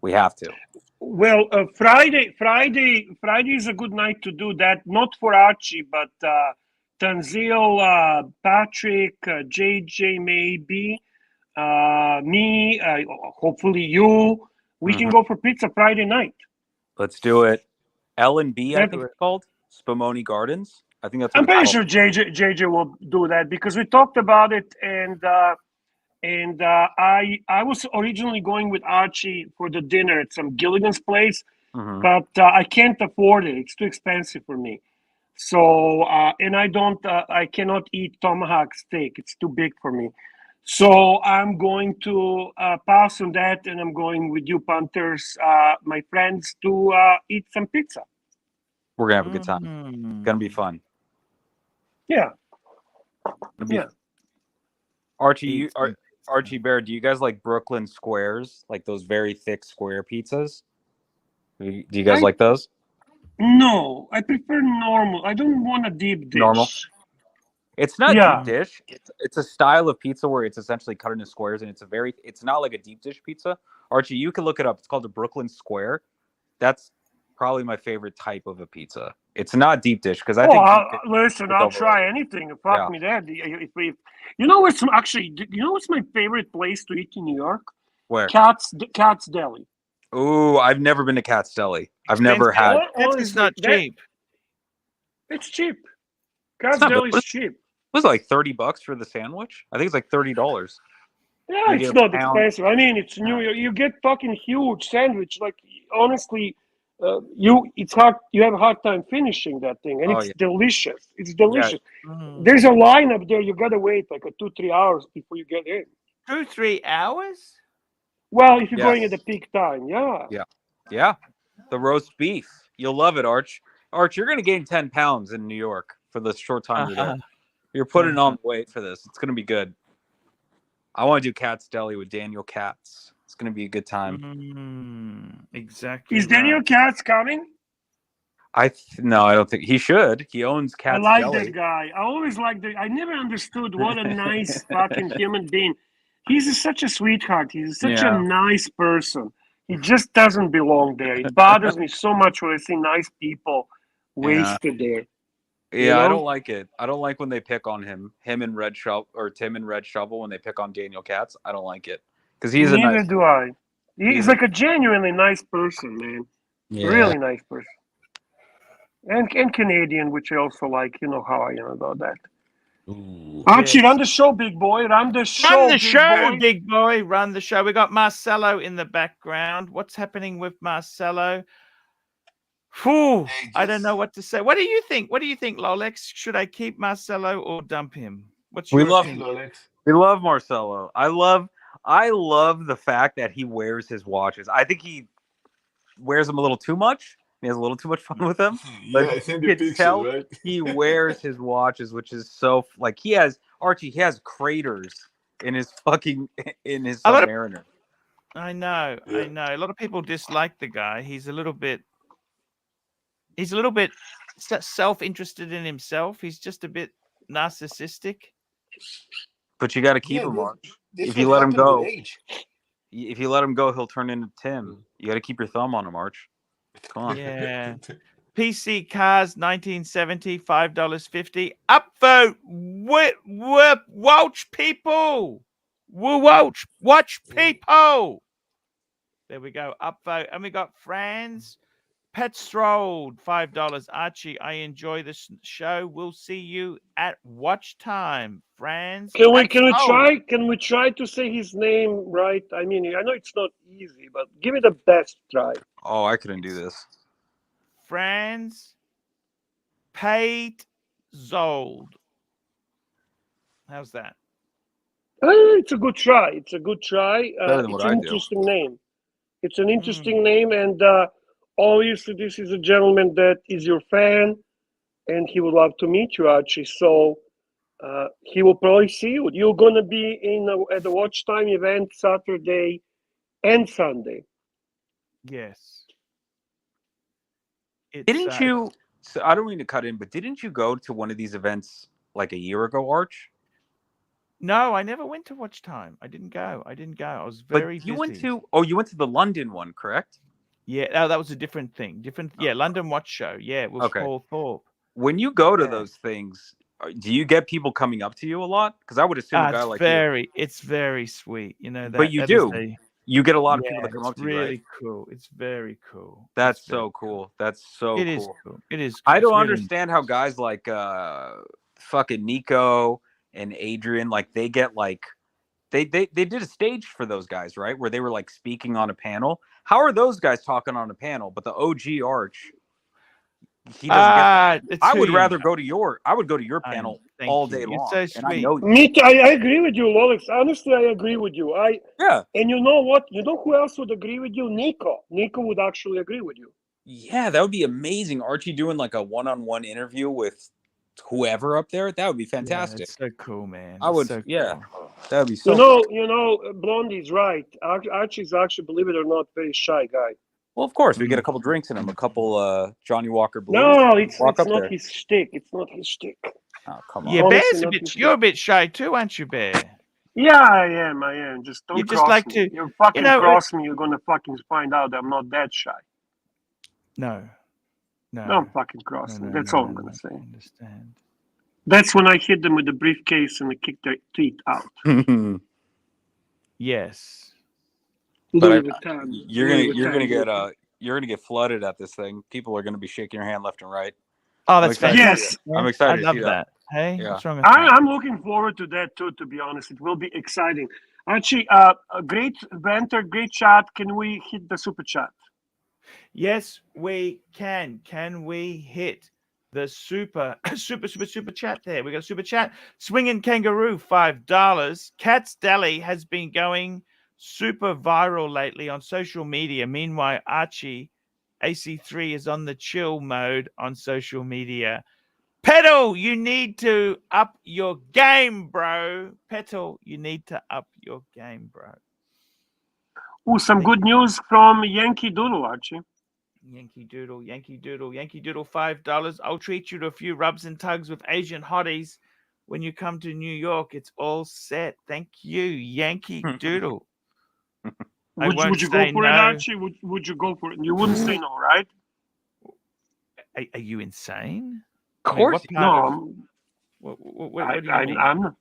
We have to. Well, Friday is a good night to do that. Not for Archie, but Tanzil, Patrick, JJ, maybe me. Hopefully you. We can go for pizza Friday night. Let's do it. L&B, I think it's called Spumoni Gardens. I think that's. I'm pretty sure JJ will do that because we talked about it, and I was originally going with Archie for the dinner at some Gilligan's place, but I can't afford it. It's too expensive for me. So and I cannot eat tomahawk steak. It's too big for me. So I'm going to pass on that, and I'm going with you punters, my friends, to eat some pizza. We're gonna have a good time. It's gonna be fun. Yeah. Archie, Archie Bear, do you guys like Brooklyn squares, like those very thick square pizzas? Do you guys like those? No, I prefer normal. I don't want a deep dish. Normal. It's not deep dish. It's a style of pizza where it's essentially cut into squares, and it's not like a deep dish pizza. Archie, you can look it up. It's called a Brooklyn square. That's probably my favorite type of a pizza. It's not deep dish because I think. Listen, I'll try anything. Fuck me, that. You know what's my favorite place to eat in New York? Where? Cat's Deli. Ooh, I've never been to Cat's Deli. I've never had. It's not cheap. It's cheap. Cat's Deli is cheap. It was like $30 for the sandwich. I think it's like $30. Yeah, it's not expensive. I mean, it's New York. You get fucking huge sandwich. Like honestly, you have a hard time finishing that thing, and it's delicious. It's delicious. Yeah. There's a line up there. You gotta wait like 2-3 hours before you get in. 2-3 hours? Well, if you're going at the peak time, yeah. The roast beef, you'll love it, Arch. Arch, you're gonna gain 10 pounds in New York for the short time you're there. You're putting on weight for this. It's gonna be good. I want to do Cat's Deli with Daniel Katz. It's going to be a good time. Exactly. Is Daniel Katz coming? No, I don't think he should. He owns Cat's Deli. I like that guy. I always liked I never understood what a nice fucking human being. He's such a sweetheart. He's such Yeah. a nice person. He just doesn't belong there. It bothers me so much when I see nice people wasted there. Yeah, You know? I don't like it. I don't like when they pick on him. Him and Red Shovel, or Tim and Red Shovel, when they pick on Daniel Katz. I don't like it because he's a Neither nice. do I. He's He's like a genuinely nice person, man. Yeah. Really nice person. And Canadian, which I also like. You know how I am about that. Archie, run the show, big boy. Run the show, Run the big show, boy. big boy. Run the show. We got Marcelo in the background. What's happening with Marcelo? Whew, I don't know what to say. What do you think? What do you think, Lolex? Should I keep Marcelo or dump him? What's We your love opinion? We love Marcelo. I love the fact that he wears his watches. I think he wears them a little too much. He has a little too much fun with them. But Yeah, it's in the you can picture, tell right? he wears his watches, which is so like he has craters in his fucking in his A lot of- Submariner. I know. A lot of people dislike the guy. He's a little bit self-interested in himself. He's just a bit narcissistic. But you got to keep Yeah, him, Arch. This If you what let him happened go, with age. if you let him go, he'll turn into Tim. You got to keep your thumb on him, Arch. Come on. Yeah. PC Cars 1970, $5.50. Upvote. Watch people. Watch people. There we go. Upvote. And we got Franz Petstrold, $5. Archie, I enjoy this show. We'll see you at watch time. Franz. Can we Petstrold. try to say his name right? I mean, I know it's not easy, but give it the best try. Oh, I couldn't do this. Franz Petstrold. How's that? It's a good try. It's a good try. Better than It's what an I do. interesting name. It's an interesting name, and obviously this is a gentleman that is your fan, and he would love to meet you, Archie. So he will probably see you. You're gonna be at the Watch Time event Saturday and Sunday. Yes. Didn't you? So I don't mean to cut in, but didn't you go to one of these events like a year ago, Arch? No, I never went to Watch Time. I didn't go. I was very But you busy. went to. Oh, you went to the London one, correct? Yeah, no, that was a different thing. Yeah, London Watch Show. Yeah, it was Okay. Paul Thorpe. When you go to Yeah. those things, do you get people coming up to you a lot? Because I would assume a guy like you. It's very sweet. You know that. But you that do. is You get a lot of yeah, people that come it's up to you, really right? cool. It's very cool. That's It's very so cool. That's so It is cool. cool. It is. I It's don't really- understand how guys like fucking Nico and Adrian, like they get like they did a stage for those guys, right? Where they were like speaking on a panel. How are those guys talking on a panel? But the OG Arch, he doesn't get that. It's I who would you rather know. go to your panel thank all you. day You're long. so And I sweet. know you. Me too. I agree with you, Lolex. Honestly, I agree with you. Yeah. And you know what? You know who else would agree with you? Nico. Nico would actually agree with you. Yeah, that would be amazing. Archie doing like a one-on-one interview with whoever up there. That would be Yeah, fantastic. it's so cool, man. I It's would, so yeah. cool. That would be so You know, Blondie's right. Archie's actually, believe it or not, very shy guy. Well, of course, we get a couple drinks in him, a couple Johnny Walker Blues. No, it's Walk up not there. his shtick. It's not his shtick. Oh, come on. Yeah, Honestly, Bear's a not bit. his You're a shtick. bit shy too, aren't you, Bear? Yeah, I am. Just don't You cross just like me. to- You fucking you know, cross me, you're gonna fucking find out I'm not that shy. No. Don't fucking cross me. That's all I'm gonna say. I understand. That's when I hit them with the briefcase and I kick their teeth out. Yes. But Louis Vuitton. you're Louis gonna Vuitton. get flooded at this thing. People are gonna be shaking your hand left and right. Oh, I'm that's excited to Yes. see that. I'm excited I to love see that. Hey, Yeah. what's wrong with that? I'm looking forward to that too, to be honest. It will be exciting. Archie, a great banter, great chat. Can we hit the super chat? Yes, we can. Can we hit the super chat there? We got a super chat. Swinging Kangaroo, $5. Cat's Deli has been going super viral lately on social media. Meanwhile, Archie AC3 is on the chill mode on social media. Petal, you need to up your game, bro. Petal, you need to up your game, bro. Oh, some good news from Yankee Doodle, Archie. Yankee Doodle, $5. I'll treat you to a few rubs and tugs with Asian hotties when you come to New York, it's all set. Thank you, Yankee Doodle. Would you go for it, Archie? Would you go for it? You wouldn't say no, right? Are you insane? Of course. No. What do you mean?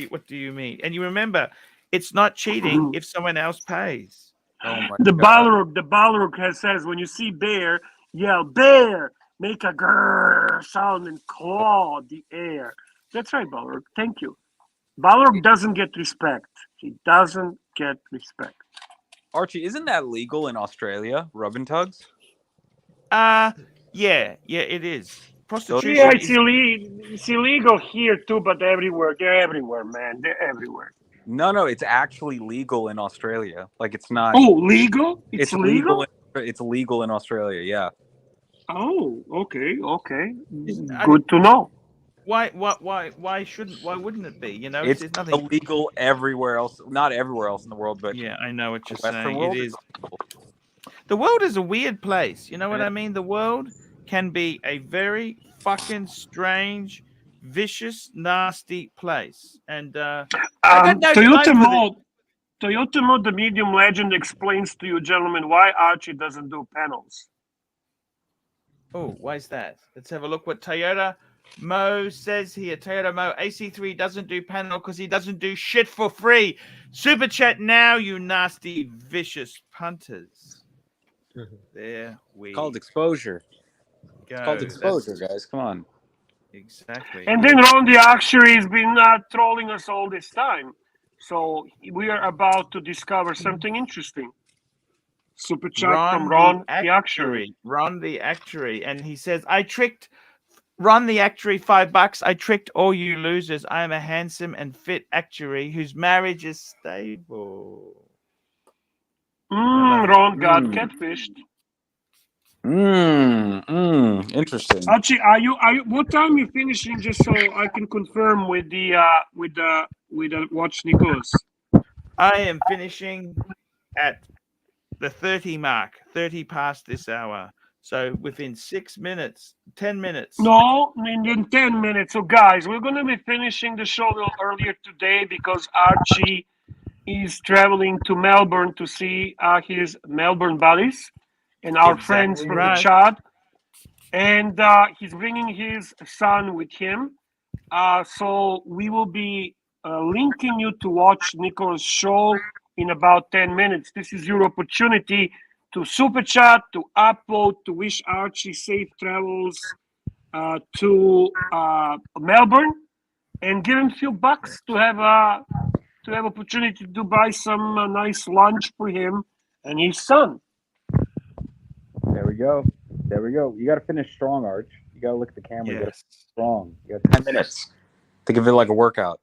What do you mean? And you remember, it's not cheating if someone else pays. Oh my the God. Balrog says when you see bear, yell bear, make a grrr sound and claw the air. That's right, Balrog. Thank you. Balrog doesn't get respect. He doesn't get respect. Archie, isn't that legal in Australia? Rub and tugs? Yeah, it is. Prostitution. Yeah, it's illegal here too, but everywhere. They're everywhere, man. They're everywhere. No, it's actually legal in Australia. Like it's not. Oh, legal? It's legal. It's legal in Australia. Yeah. Oh, okay. Good to know. Why wouldn't it be? You know, it's there's nothing illegal everywhere else. Not everywhere else in the world, but yeah, I know what you're Western saying. world It is. The world is a weird place. You know what I mean? The world can be a very fucking strange, vicious, nasty place. And Toyota Mode, the medium legend, explains to you, gentlemen, why Archie doesn't do panels. Oh, why is that? Let's have a look what Toyota Mo says here. Toyota Mo, AC3 doesn't do panel because he doesn't do shit for free. Super chat now, you nasty, vicious punters. There we It's called exposure. go. It's called exposure, guys. Come on. Exactly. And then Ron the Actuary has been trolling us all this time. So we are about to discover something interesting. Super chat from Ron the Actuary. Ron the Actuary. And he says, I tricked Ron the Actuary $5. I tricked all you losers. I am a handsome and fit actuary whose marriage is stable. Ron got catfished. Interesting. Archie, are you what time are you finishing, just so I can confirm with the watch Nicholas? I am finishing at the 30 mark, 30 past this hour. So within 6 minutes, 10 minutes. No, in 10 minutes. So guys, we're going to be finishing the show a little earlier today because Archie is traveling to Melbourne to see his Melbourne buddies and our friends from the chat. And he's bringing his son with him. So we will be linking you to watch Nicholas' show in about 10 minutes. This is your opportunity to super chat, to upvote, to wish Archie safe travels to Melbourne, and give him a few bucks to have opportunity to buy some nice lunch for him and his son. There we go. You got to finish strong, Arch. You got to look at the camera. Yes. You got to finish strong. You got 10 minutes. Think of it like a workout.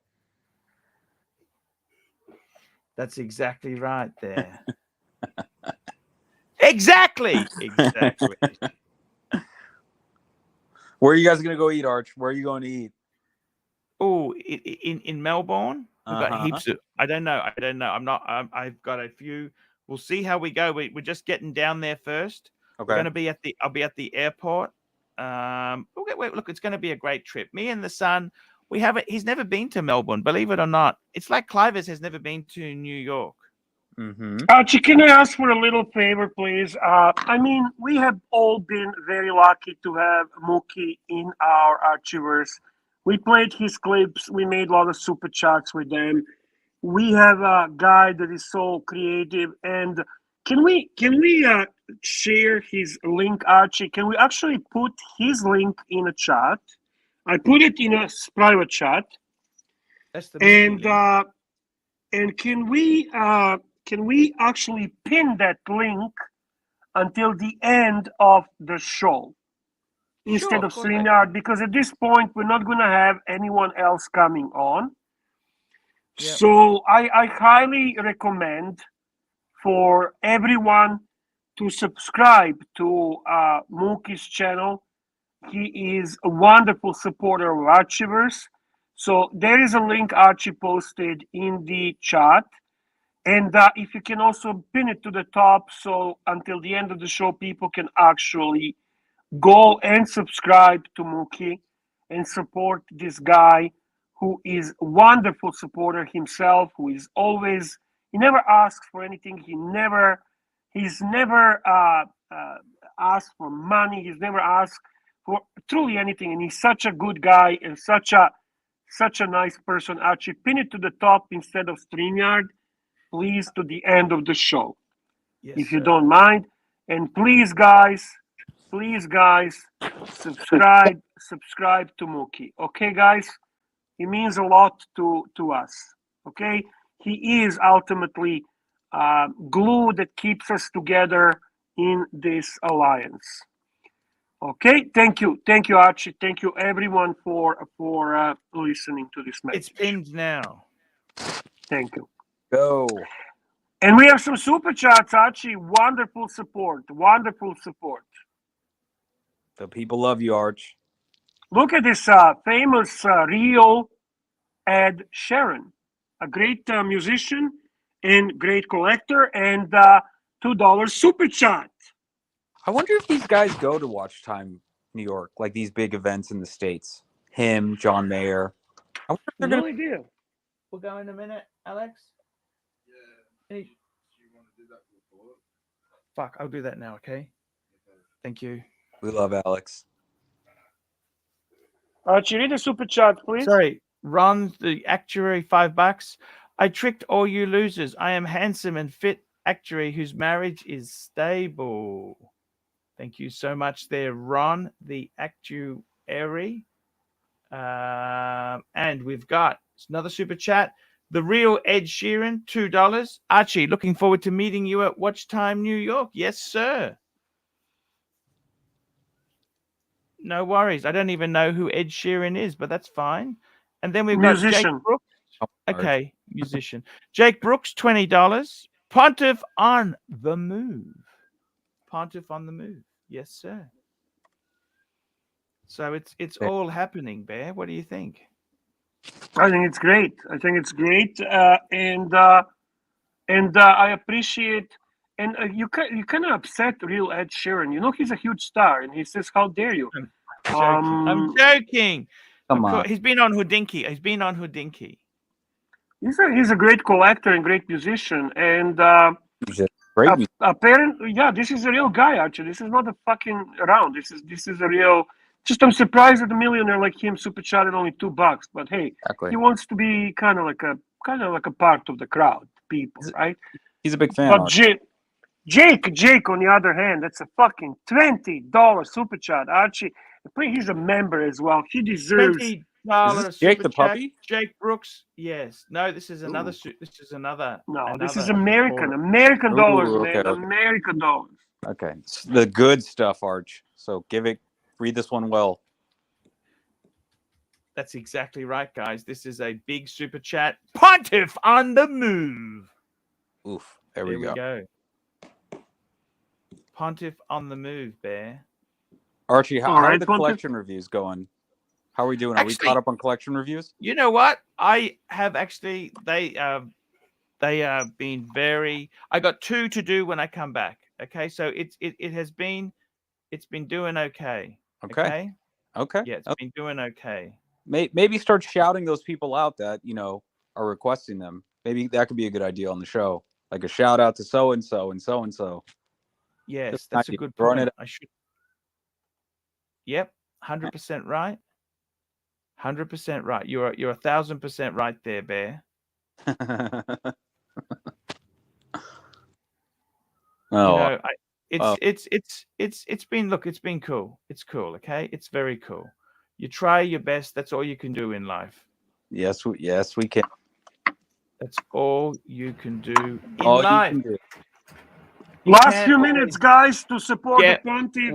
That's exactly right there. Exactly. Where are you guys going to go eat, Arch? Where are you going to eat? Oh, in Melbourne? We've got heaps of, I don't know. I've got a few. We'll see how we go. We're just getting down there first. Okay. We're going to be I'll be at the airport. Look, it's going to be a great trip. Me and the son, he's never been to Melbourne, believe it or not. It's like Clivers has never been to New York. Archie, can I ask for a little favor, please? I mean, we have all been very lucky to have Mookie in our Archiverse. We played his clips. We made a lot of super chats with them. We have a guy that is so creative. And can we share his link, Archie? Can we actually put his link in a chat? I put it in a private chat. That's the and can we actually pin that link until the end of the show instead of StreamYard? Because at this point, we're not going to have anyone else coming on. Yep. So I highly recommend for everyone to subscribe to Mookie's channel. He is a wonderful supporter of Archiverse. So there is a link Archie posted in the chat. And if you can also pin it to the top, so until the end of the show, people can actually go and subscribe to Mookie and support this guy who is a wonderful supporter himself, who is always, he never asks for anything. He's never asked for money. He's never asked for truly anything. And he's such a good guy and such a nice person. Archie, pin it to the top instead of StreamYard, please, to the end of the show, Yes, if you sir. don't mind. And please, guys, subscribe to Mookie. Okay, guys? He means a lot to us. Okay? He is ultimately glue that keeps us together in this alliance. Okay, thank you, Archie. Thank you, everyone, for listening to this message. It's pinned now. Thank you. Go. And we have some super chats, Archie. Wonderful support. The people love you, Arch. Look at this famous real Ed Sheeran, a great musician and great collector, and $2 super chat. I wonder if these guys go to Watch Time New York, like these big events in the States. Him, John Mayer. I wonder if they're No gonna... idea. We'll go in a minute, Alex. Yeah. Fuck, I'll do that now, okay? Thank you. We love Alex. Archie, read the super chat, please. Sorry, Ron, the actuary, $5. I tricked all you losers. I am handsome and fit actuary whose marriage is stable. Thank you so much there, Ron, the actuary. And we've got another super chat. The real Ed Sheeran, $2. Archie, looking forward to meeting you at Watch Time New York. Yes, sir. No worries. I don't even know who Ed Sheeran is, but that's fine. And then we've got Jake Brooks. Okay, musician. Jake Brooks, $20. Pontiff on the move. Pontiff on the move. Yes, sir. So it's all happening, Bear. What do you think? I think it's great. And I appreciate. And you kind of upset real Ed Sheeran. You know he's a huge star, and he says, "How dare you?" I'm joking. Come on. He's been on Houdinki. He's a great collector and great musician, and apparently, yeah, this is a real guy. Actually, this is not a fucking around. This is a real. Just I'm surprised that a millionaire like him super chatted only $2, but hey, he wants to be kind of like a part of the crowd, people, right? He's a big fan. But Jake, on the other hand, that's a fucking $20 super chat. Archie, he's a member as well. He deserves. $20 Jake the puppy? Jake Brooks. Yes. No, this is another. This is another. No, this is American dollars, man. Okay. American dollars. Okay, it's the good stuff, Arch. So read this one well. That's exactly right, guys. This is a big super chat. Pontiff on the move. Oof. There we go. Pontiff on the move, Bear. Archie, how are the collection reviews going? How are we doing? Are we caught up on collection reviews? You know what? I have actually. They have been very. I got 2 to do when I come back. Okay, so it's been doing okay. Okay. Yeah, it's been doing okay. Maybe start shouting those people out that are requesting them. Maybe that could be a good idea on the show, like a shout out to so and so and so and so. Yes, that's a good point. I should. Yep, 100% right. 100% right. You're 1,000% right there, Bear. It's been cool. It's cool. Okay, it's very cool. You try your best. That's all you can do in life. Yes, we can. That's all you can do in life. Last few minutes, guys, to support the Pontiff.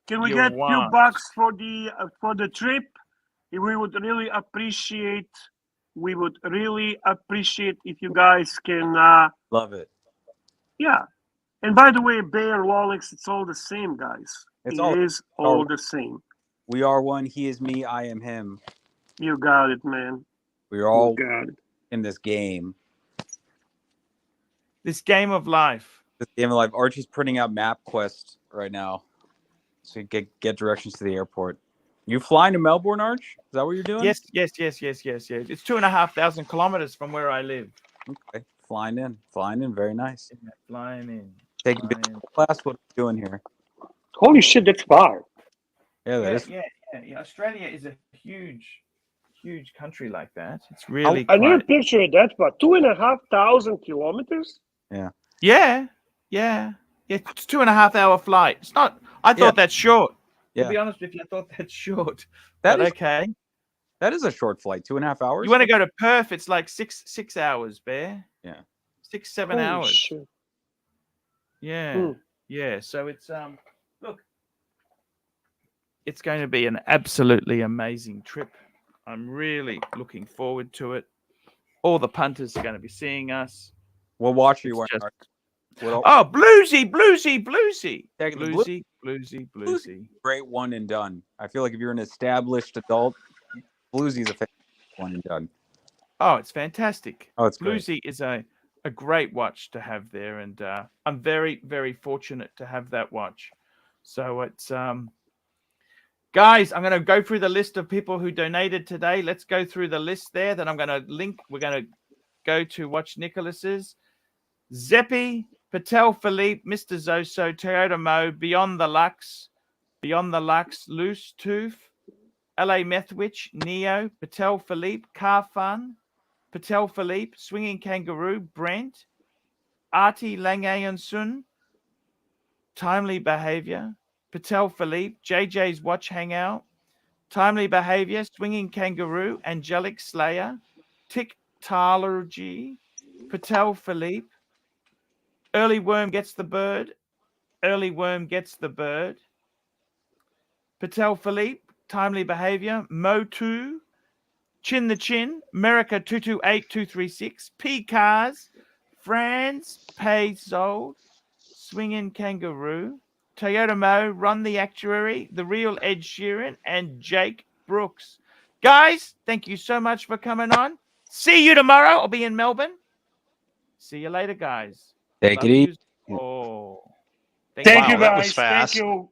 Can we get a few bucks for the trip? We would really appreciate. If you guys can. Love it. Yeah. And by the way, Bear, Lolix, it's all the same, guys. It is all the same. We are one. He is me. I am him. You got it, man. We're all in this game. This game of life. Archie's printing out MapQuest right now, so you get directions to the airport. You flying to Melbourne, Arch? Is that what you're doing? Yes. It's 2,500 kilometers from where I live. Okay, flying in. Very nice. Flying in. Taking business class. What are you doing here? Holy shit, that's far. Yeah, that is. Yeah. Australia is a huge country like that. It's really. I never pictured that, but 2,500 kilometers. Yeah. It's 2.5 hour flight. It's not. I thought that's short. Yeah. To be honest with you, I thought that's short. That is okay. That is a short flight. 2.5 hours. You want to go to Perth? It's like six hours, Bear. Yeah. 6-7 hours. Shit. Yeah. Yeah. So it's look, it's going to be an absolutely amazing trip. I'm really looking forward to it. All the punters are going to be seeing us. What watch are you wearing? Oh, bluesy. Great one and done. I feel like if you're an established adult, bluesy's a one and done. Oh, it's fantastic. Oh, it's bluesy is a great watch to have there, and I'm very, very fortunate to have that watch. So it's guys, I'm going to go through the list of people who donated today. Let's go through the list there. Then I'm going to link. We're going to go to Watch Nicholas's. Zeppi, Patel Philippe, Mr. Zoso, Toyota Mo, Beyond the Lux, Loose Tooth, LA Methwich, Neo, Patel Philippe, Car Fun, Patel Philippe, Swinging Kangaroo, Brent, Artie Langayon Sun, Timely Behavior, Patel Philippe, JJ's Watch Hangout, Timely Behavior, Swinging Kangaroo, Angelic Slayer, Tick Talergy, Patel Philippe, Early Worm Gets the Bird, Patel Philippe, Timely Behavior, Mo2, Chin the Chin, America 228236, P Cars, Franz Pay Sold, Swinging Kangaroo, Toyota Mo, Run the Actuary, The Real Ed Sheeran, and Jake Brooks. Guys, thank you so much for coming on. See you tomorrow. I'll be in Melbourne. See you later, guys. Take it easy. Thank you, guys. Thank you.